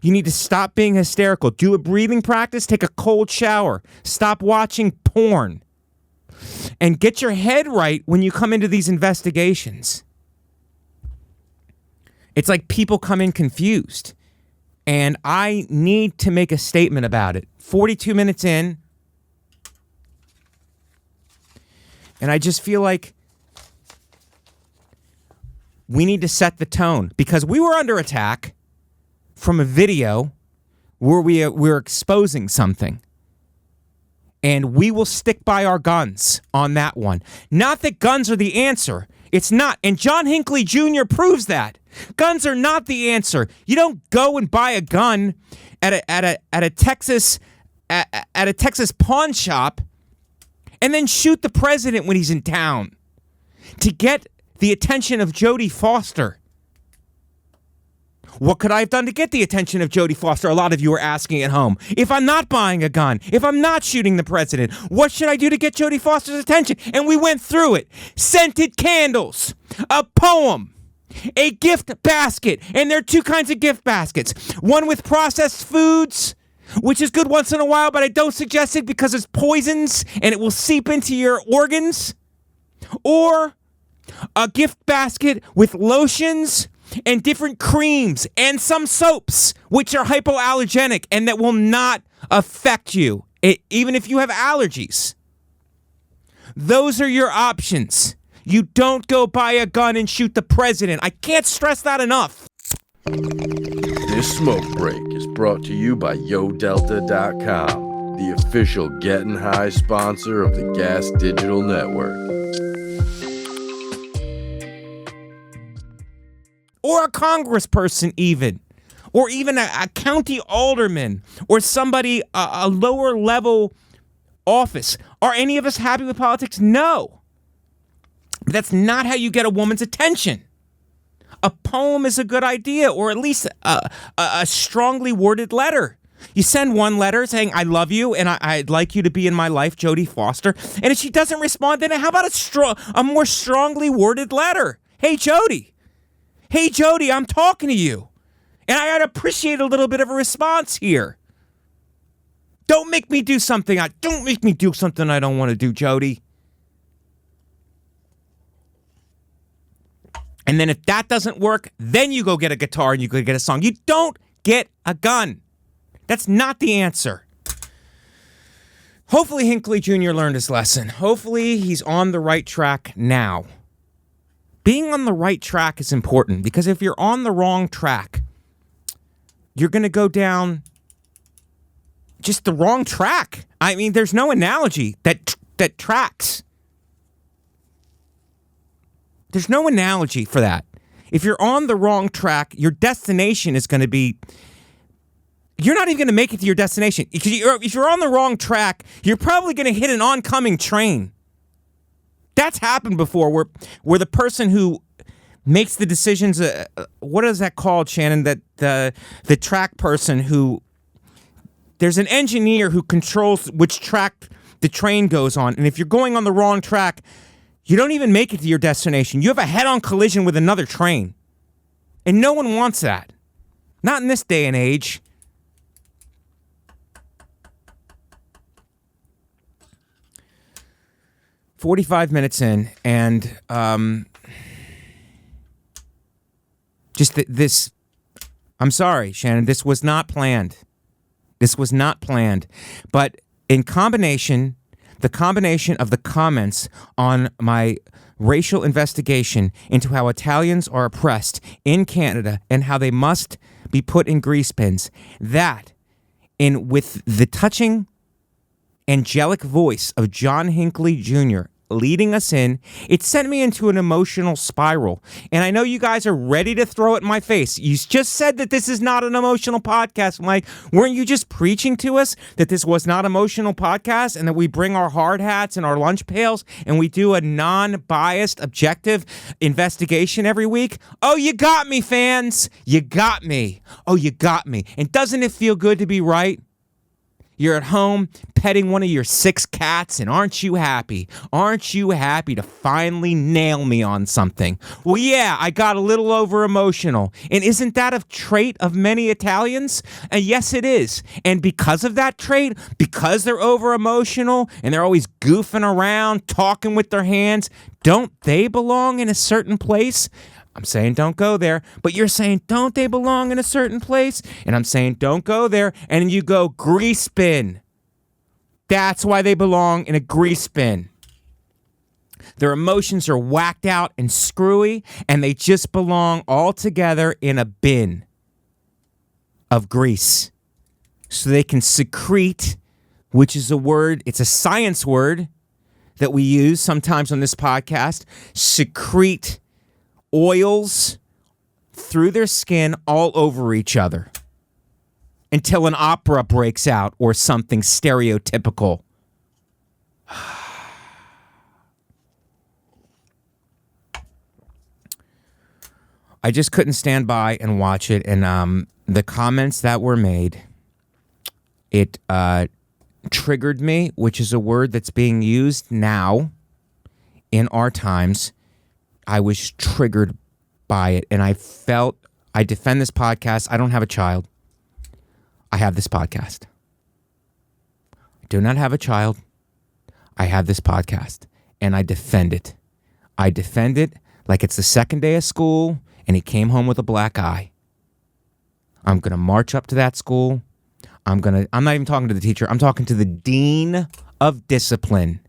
Speaker 3: You need to stop being hysterical. Do a breathing practice. Take a cold shower. Stop watching porn. And get your head right when you come into these investigations. It's like people come in confused. And I need to make a statement about it. 42 minutes in. And I just feel like we need to set the tone. Because we were under attack from a video where we're exposing something. And we will stick by our guns on that one. Not that guns are the answer. It's not. And John Hinckley Jr. proves that. Guns are not the answer. You don't go and buy a gun at a Texas pawn shop and then shoot the president when he's in town to get the attention of Jodie Foster. What could I have done to get the attention of Jodie Foster? A lot of you are asking at home. If I'm not buying a gun, if I'm not shooting the president, what should I do to get Jodie Foster's attention? And we went through it. Scented candles, a poem, a gift basket. And there are two kinds of gift baskets. One with processed foods, which is good once in a while, but I don't suggest it because it's poisons and it will seep into your organs. Or a gift basket with lotions and different creams and some soaps, which are hypoallergenic and that will not affect you, even if you have allergies. Those are your options. You don't go buy a gun and shoot the president. I can't stress that enough.
Speaker 9: This smoke break is brought to you by YoDelta.com. the official Getting High sponsor of the Gas Digital Network.
Speaker 3: Or a congressperson even, or even a county alderman, or somebody, a lower level office. Are any of us happy with politics? No. But that's not how you get a woman's attention. A poem is a good idea, or at least a strongly worded letter. You send one letter saying, I love you, and I'd like you to be in my life, Jodie Foster. And if she doesn't respond, then how about a more strongly worded letter? Hey, Jodie. Hey, Jodie, I'm talking to you. And I'd appreciate a little bit of a response here. Don't make me do something. Don't make me do something I don't want to do, Jodie. And then if that doesn't work, then you go get a guitar and you go get a song. You don't get a gun. That's not the answer. Hopefully Hinckley Jr. learned his lesson. Hopefully he's on the right track now. Being on the right track is important because if you're on the wrong track, you're going to go down just the wrong track. I mean, there's no analogy that tracks. There's no analogy for that. If you're on the wrong track, your destination is going to be... You're not even going to make it to your destination. If you're on the wrong track, you're probably going to hit an oncoming train. That's happened before where the person who makes the decisions... what is that called, Shannon? That the track person who... There's an engineer who controls which track the train goes on. And if you're going on the wrong track... You don't even make it to your destination. You have a head-on collision with another train. And no one wants that. Not in this day and age. "45 minutes in, and this... I'm sorry, Shannon, this was not planned. This was not planned. But in combination... The combination of the comments on my racial investigation into how Italians are oppressed in Canada and how they must be put in grease pins, that, with the touching, angelic voice of John Hinckley Jr. leading us in, it sent me into an emotional spiral. And I know you guys are ready to throw it in my face. You just said that this is not an emotional podcast, Mike. Weren't you just preaching to us that this was not an emotional podcast and that we bring our hard hats and our lunch pails and we do a non-biased, objective investigation every week? Oh, you got me, fans. You got me. Oh, you got me. And doesn't it feel good to be right? You're at home petting one of your 6 cats, and aren't you happy? Aren't you happy to finally nail me on something? Well, yeah, I got a little over-emotional. And isn't that a trait of many Italians? And yes, it is. And because of that trait, because they're over-emotional, and they're always goofing around, talking with their hands, don't they belong in a certain place? I'm saying don't go there, but you're saying don't they belong in a certain place? And I'm saying don't go there, and you go grease bin. That's why they belong in a grease bin. Their emotions are whacked out and screwy, and they just belong all together in a bin of grease. So they can secrete, which is a word, it's a science word that we use sometimes on this podcast, secrete oils through their skin all over each other until an opera breaks out or something stereotypical. I just couldn't stand by and watch it, and the comments that were made, it triggered me, which is a word that's being used now in our times. I was triggered by it, and I defend this podcast. I don't have a child. I have this podcast. I do not have a child. I have this podcast, and I defend it. I defend it like it's the second day of school, and he came home with a black eye. I'm going to march up to that school. I'm not even talking to the teacher. I'm talking to the dean of discipline.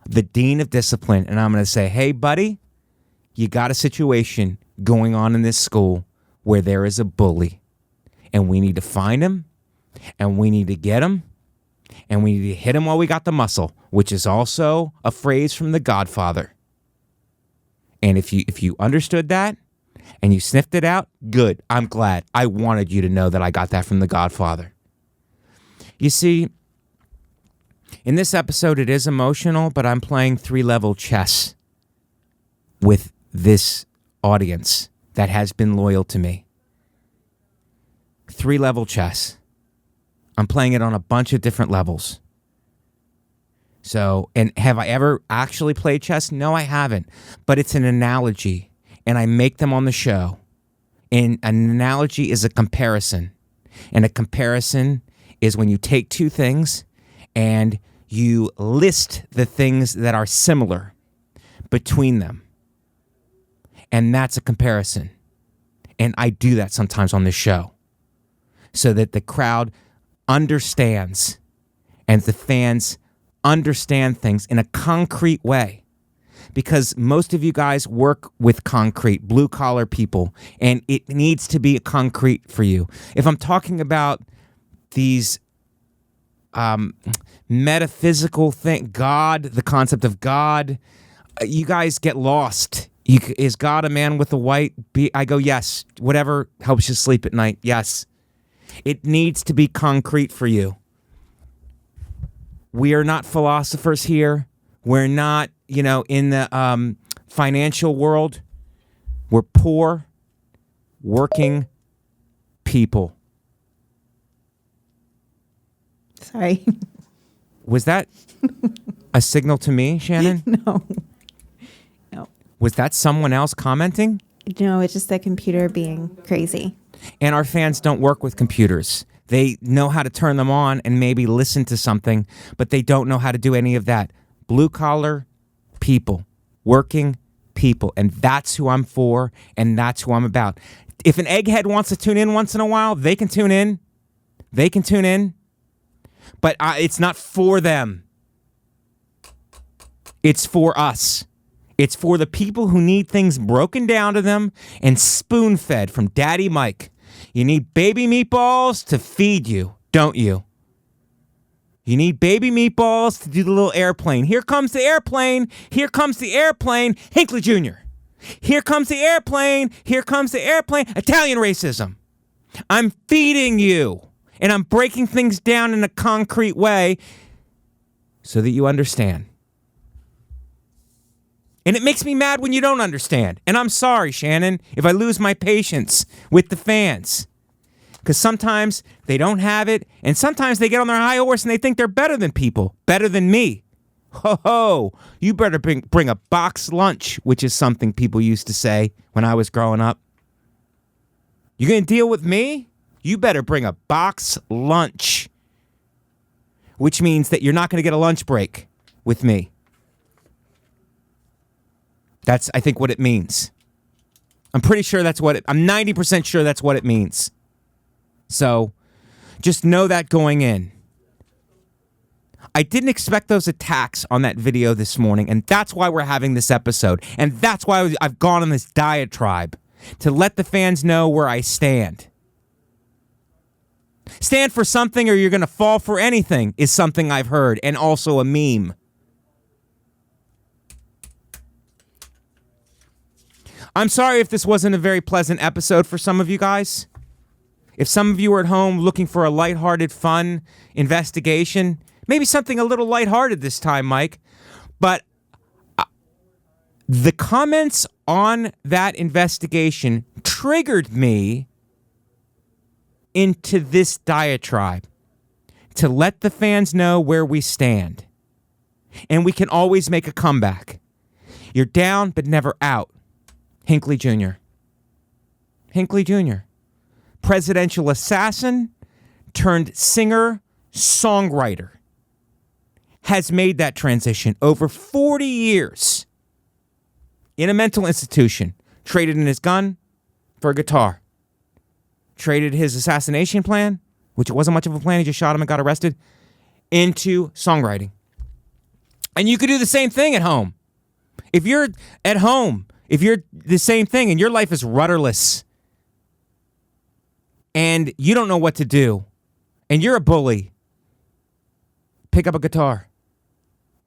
Speaker 3: The dean of discipline, and I'm going to say, hey, buddy, you got a situation going on in this school where there is a bully, and we need to find him, and we need to get him, And we need to hit him while we got the muscle, which is also a phrase from The Godfather. And if you understood that and you sniffed it out, good. I'm glad. I wanted you to know that I got that from The Godfather. You see, in this episode, it is emotional, but I'm playing 3-level chess with this audience that has been loyal to me. 3-level chess. I'm playing it on a bunch of different levels. So, and have I ever actually played chess? No, I haven't. But it's an analogy, and I make them on the show. And an analogy is a comparison. And a comparison is when you take two things and you list the things that are similar between them. And that's a comparison. And I do that sometimes on this show so that the crowd understands and the fans understand things in a concrete way. Because most of you guys work with concrete, blue-collar people, and it needs to be concrete for you. If I'm talking about these metaphysical thing, God, the concept of God, you guys get lost. Is God a man with a white beard? I go, yes. Whatever helps you sleep at night, yes. It needs to be concrete for you. We are not philosophers here. We're not, in the financial world. We're poor, working people.
Speaker 4: Sorry.
Speaker 3: Was that a signal to me, Shannon?
Speaker 4: No.
Speaker 3: Was that someone else commenting?
Speaker 4: No, it's just the computer being crazy.
Speaker 3: And our fans don't work with computers. They know how to turn them on and maybe listen to something, but they don't know how to do any of that. Blue-collar people, working people, and that's who I'm for, and that's who I'm about. If an egghead wants to tune in once in a while, they can tune in. They can tune in, but it's not for them. It's for us. It's for the people who need things broken down to them and spoon-fed from Daddy Mike. You need baby meatballs to feed you, don't you? You need baby meatballs to do the little airplane. Here comes the airplane. Here comes the airplane. Hinckley Jr. Here comes the airplane. Here comes the airplane. Italian racism. I'm feeding you. And I'm breaking things down in a concrete way so that you understand. And it makes me mad when you don't understand. And I'm sorry, Shannon, if I lose my patience with the fans. Because sometimes they don't have it, and sometimes they get on their high horse and they think they're better than people, better than me. Ho ho, you better bring a box lunch, which is something people used to say when I was growing up. You gonna deal with me? You better bring a box lunch. Which means that you're not gonna get a lunch break with me. That's, I think, what it means. I'm pretty sure I'm 90% sure that's what it means. So, just know that going in. I didn't expect those attacks on that video this morning, and that's why we're having this episode. And that's why I've gone on this diatribe, to let the fans know where I stand. Stand for something or you're going to fall for anything is something I've heard, and also a meme. I'm sorry if this wasn't a very pleasant episode for some of you guys. If some of you are at home looking for a lighthearted, fun investigation, maybe something a little lighthearted this time, Mike. But the comments on that investigation triggered me into this diatribe to let the fans know where we stand. And we can always make a comeback. You're down, but never out. Hinckley Jr. Hinckley Jr. Presidential assassin turned singer-songwriter. Has made that transition over 40 years in a mental institution. Traded in his gun for a guitar. Traded his assassination plan, which wasn't much of a plan, he just shot him and got arrested, into songwriting. And you could do the same thing at home. If you're at home, if you're the same thing and your life is rudderless and you don't know what to do and you're a bully Pick up a guitar.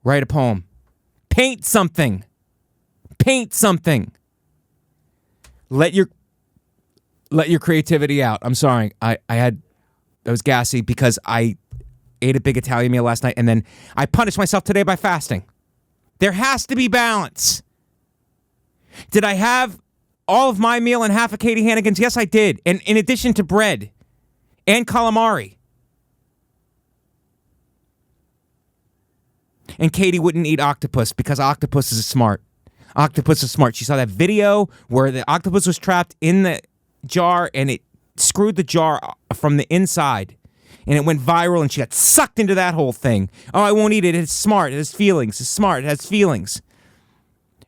Speaker 3: Write a poem. Paint something. Paint something. Let your creativity out. I'm sorry. I was gassy because I ate a big Italian meal last night, and then I punished myself today by fasting. There has to be balance. Did I have all of my meal and half of Katie Hannigan's? Yes, I did. And in addition to bread and calamari. And Katie wouldn't eat octopus because octopus is smart. Octopus is smart. She saw that video where the octopus was trapped in the jar and it screwed the jar from the inside. And it went viral and she got sucked into that whole thing. Oh, I won't eat it. It's smart. It has feelings. It's smart. It has feelings.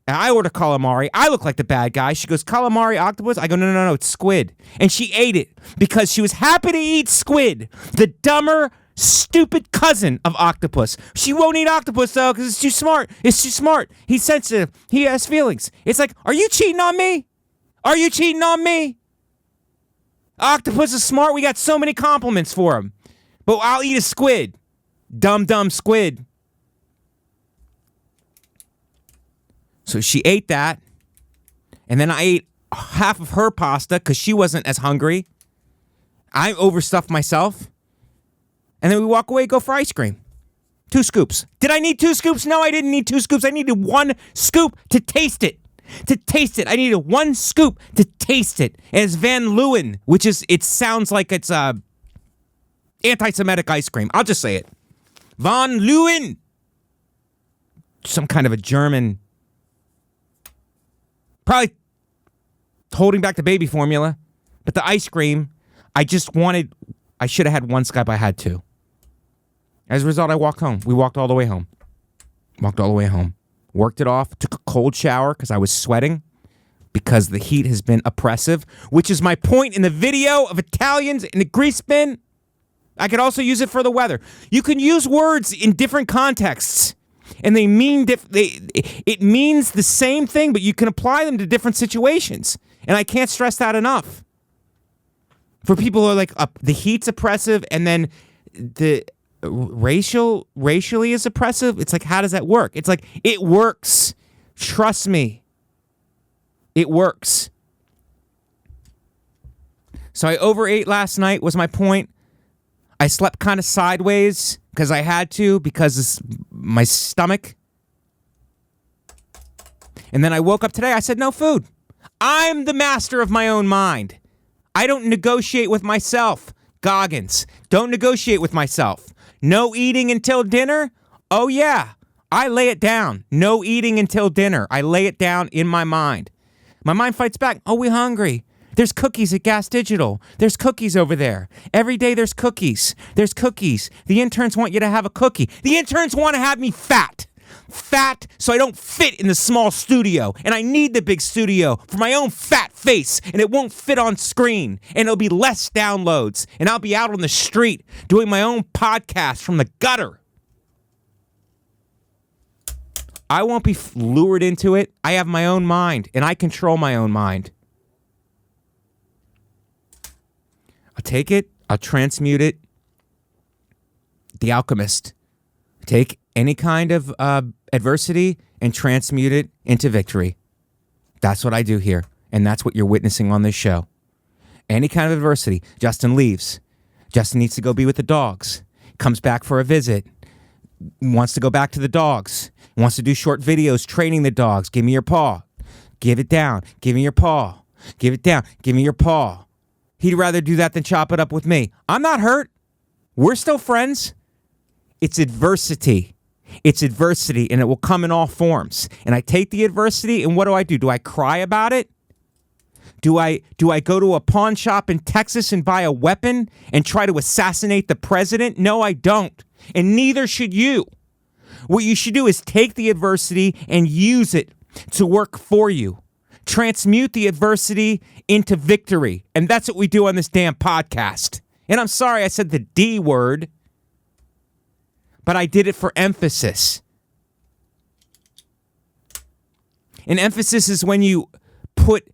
Speaker 3: And I order calamari. I look like the bad guy. She goes, calamari, octopus? I go, no, it's squid. And she ate it because she was happy to eat squid. The dumber, stupid cousin of octopus. She won't eat octopus, though, because it's too smart. It's too smart. He's sensitive. He has feelings. It's like, are you cheating on me? Are you cheating on me? Octopus is smart. We got so many compliments for him. But I'll eat a squid. Dumb squid. So she ate that. And then I ate half of her pasta because she wasn't as hungry. I overstuffed myself. And then we walk away, go for ice cream. 2 scoops. Did I need 2 scoops? No, I didn't need 2 scoops. I needed 1 scoop to taste it. To taste it. I needed 1 scoop to taste it. And it's Van Leeuwen, which is, it sounds like it's anti-Semitic ice cream. I'll just say it. Van Leeuwen. Some kind of a German. Probably holding back the baby formula. But the ice cream, I should have had 1 scoop. I had 2. As a result, I walked home. We walked all the way home. Worked it off. Took a cold shower because I was sweating. Because the heat has been oppressive. Which is my point in the video of Italians in the grease bin. I could also use it for the weather. You can use words in different contexts. And they mean it means the same thing, but you can apply them to different situations. And I can't stress that enough. For people who are like, the heat's oppressive, and then the racially is oppressive. It's like, how does that work? It's like, it works. Trust me. It works. So I overate last night was my point. I slept kind of sideways because I had to, because my stomach. And then I woke up today. I said, no food. I'm the master of my own mind. I don't negotiate with myself. Goggins. Don't negotiate with myself. No eating until dinner? Oh, yeah. I lay it down. No eating until dinner. I lay it down in my mind. My mind fights back. Oh, we hungry. There's cookies at Gas Digital. There's cookies over there. Every day there's cookies. There's cookies. The interns want you to have a cookie. The interns want to have me fat. Fat so I don't fit in the small studio. And I need the big studio for my own fat face. And it won't fit on screen. And it'll be less downloads. And I'll be out on the street doing my own podcast from the gutter. I won't be lured into it. I have my own mind. And I control my own mind. I'll take it. I'll transmute it. The Alchemist. Take any kind of adversity and transmute it into victory. That's what I do here. And that's what you're witnessing on this show. Any kind of adversity. Justin leaves. Justin needs to go be with the dogs. Comes back for a visit. Wants to go back to the dogs. Wants to do short videos training the dogs. Give me your paw. Give it down. Give me your paw. Give it down. Give me your paw. He'd rather do that than chop it up with me. I'm not hurt. We're still friends. It's adversity. It's adversity, and it will come in all forms. And I take the adversity, and what do? Do I cry about it? Do I go to a pawn shop in Texas and buy a weapon and try to assassinate the president? No, I don't. And neither should you. What you should do is take the adversity and use it to work for you. Transmute the adversity into victory. And that's what we do on this damn podcast. And I'm sorry I said the D word, but I did it for emphasis. And emphasis is when you put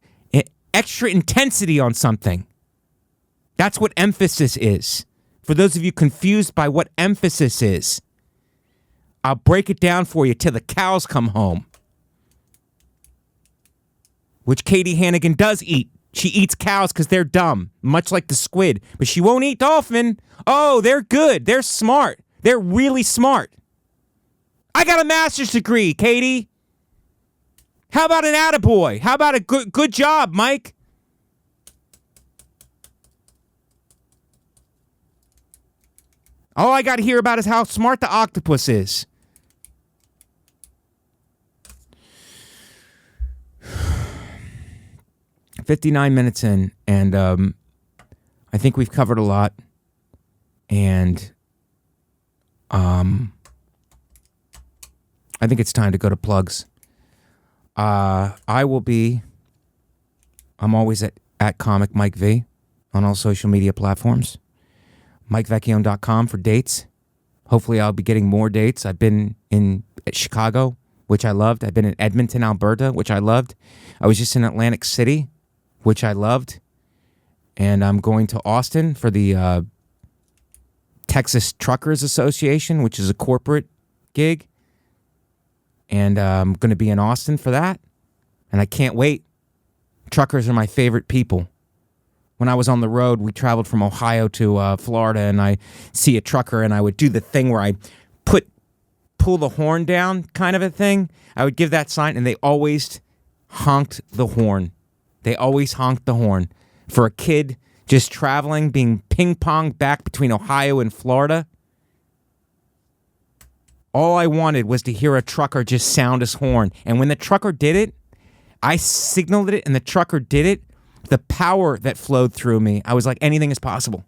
Speaker 3: extra intensity on something. That's what emphasis is. For those of you confused by what emphasis is, I'll break it down for you till the cows come home. Which Katie Hannigan does eat. She eats cows because they're dumb, much like the squid. But she won't eat dolphin. Oh, they're good. They're smart. They're really smart. I got a master's degree, Katie. How about an attaboy? How about a good job, Mike? All I got to hear about is how smart the octopus is. "59 minutes in, and I think we've covered a lot. And I think it's time to go to plugs. I'm always at Comic Mike V on all social media platforms. MikeVecchione.com for dates. Hopefully I'll be getting more dates. I've been in Chicago, which I loved. I've been in Edmonton, Alberta, which I loved. I was just in Atlantic City, which I loved. And I'm going to Austin for the Texas Truckers Association, which is a corporate gig. And I'm going to be in Austin for that. And I can't wait. Truckers are my favorite people. When I was on the road, we traveled from Ohio to Florida, and I see a trucker, and I would do the thing where I pull the horn down, kind of a thing. I would give that sign, and they always honked the horn. They always honked the horn. For a kid just traveling, being ping-ponged back between Ohio and Florida, all I wanted was to hear a trucker just sound his horn. And when the trucker did it, I signaled it, and the trucker did it. The power that flowed through me, I was like, anything is possible.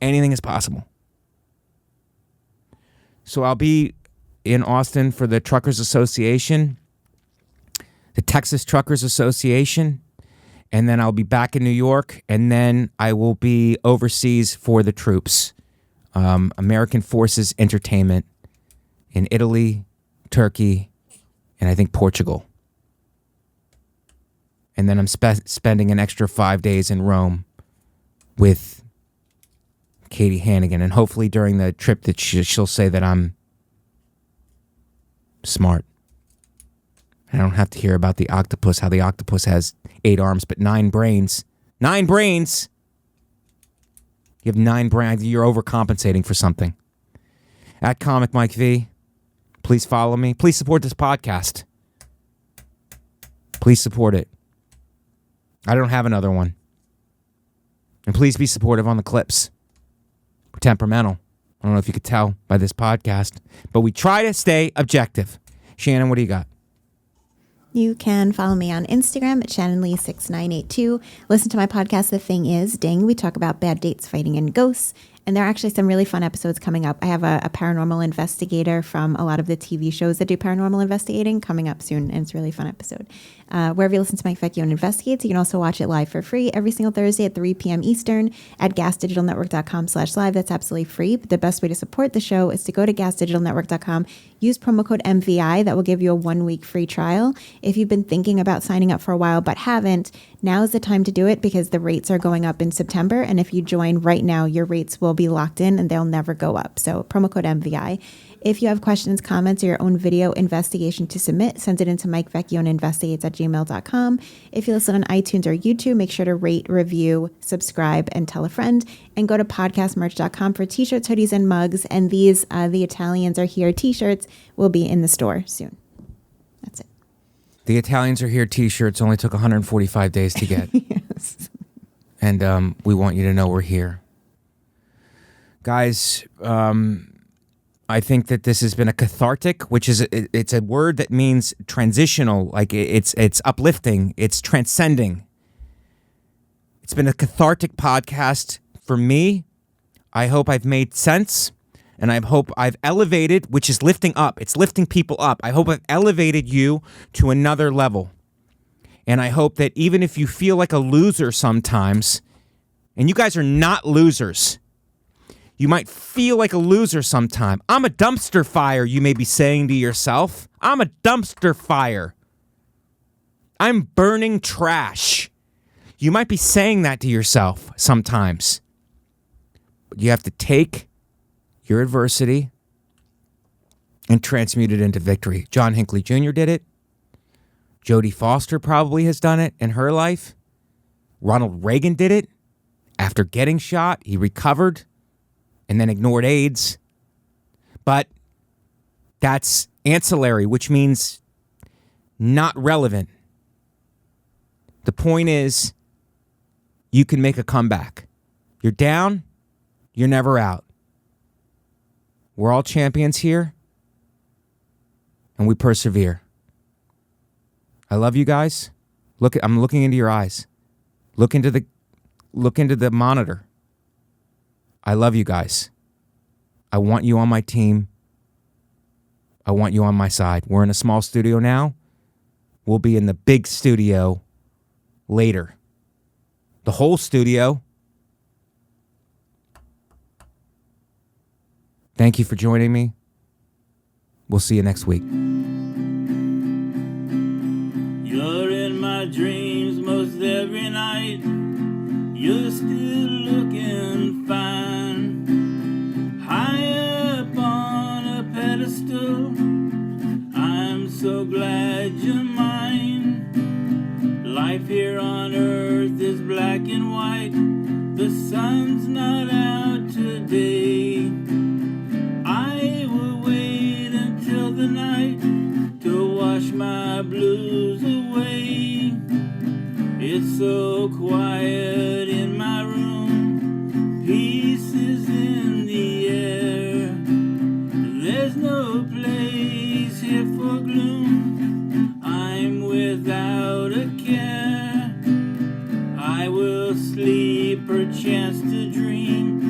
Speaker 3: Anything is possible. So I'll be in Austin for the Truckers Association, the Texas Truckers Association, and then I'll be back in New York, and then I will be overseas for the troops, American Forces Entertainment in Italy, Turkey, and I think Portugal. And then I'm spending an extra 5 days in Rome with Katie Hannigan. And hopefully during the trip that she'll say that I'm smart. I don't have to hear about the octopus, how the octopus has 8 arms but 9 brains. 9 brains! You have 9 brains. You're overcompensating for something. At Comic Mike V. Please follow me. Please support this podcast. Please support it. I don't have another one. And please be supportive on the clips. We're temperamental. I don't know if you could tell by this podcast, but we try to stay objective. Shannon, what do you got?
Speaker 4: You can follow me on Instagram at ShannonLee6982. Listen to my podcast, The Thing Is, Ding. We talk about bad dates, fighting, and ghosts. And there are actually some really fun episodes coming up. I have a paranormal investigator from a lot of the TV shows that do paranormal investigating coming up soon, and it's a really fun episode. Wherever you listen to Mike Vecchione Investigates, you can also watch it live for free every single Thursday at 3 p.m. Eastern at gasdigitalnetwork.com/live. That's absolutely free. But the best way to support the show is to go to gasdigitalnetwork.com, use promo code MVI. That will give you a 1-week free trial. If you've been thinking about signing up for a while but haven't, now is the time to do it because the rates are going up in September. And if you join right now, your rates will be locked in and they'll never go up. So promo code MVI. If you have questions, comments, or your own video investigation to submit, send it into MikeVecchioneInvestigates@gmail.com. If you listen on iTunes or YouTube, make sure to rate, review, subscribe, and tell a friend. And go to podcastmerch.com for t-shirts, hoodies, and mugs. And these, the Italians Are Here t-shirts, will be in the store soon. That's it.
Speaker 3: The Italians Are Here t-shirts only took 145 days to get.
Speaker 4: Yes.
Speaker 3: And we want you to know we're here. Guys, I think that this has been a cathartic, which is it's a word that means transitional, like it's uplifting, it's transcending. It's been a cathartic podcast for me. I hope I've made sense, and I hope I've elevated, which is lifting up. It's lifting people up. I hope I've elevated you to another level. And I hope that even if you feel like a loser sometimes, and you guys are not losers, you might feel like a loser sometime. I'm a dumpster fire, you may be saying to yourself. I'm a dumpster fire. I'm burning trash. You might be saying that to yourself sometimes. But you have to take your adversity and transmute it into victory. John Hinckley Jr. did it. Jodie Foster probably has done it in her life. Ronald Reagan did it. After getting shot, he recovered and then ignored AIDS. But that's ancillary, which means not relevant. The point is, you can make a comeback. You're down, you're never out. We're all champions here, and we persevere. I love you guys. I'm looking into your eyes. Look into the monitor. I love you guys. I want you on my team. I want you on my side. We're in a small studio now. We'll be in the big studio later. The whole studio. Thank you for joining me. We'll see you next week.
Speaker 5: You're in my dreams most every night. You're still looking fine. High up on a pedestal. I'm so glad you're mine. Life here on earth is black and white. The sun's not out today. I will wait until the night to wash my blues away. It's so quiet in my room, peace is in the air. There's no place here for gloom, I'm without a care. I will sleep, perchance to dream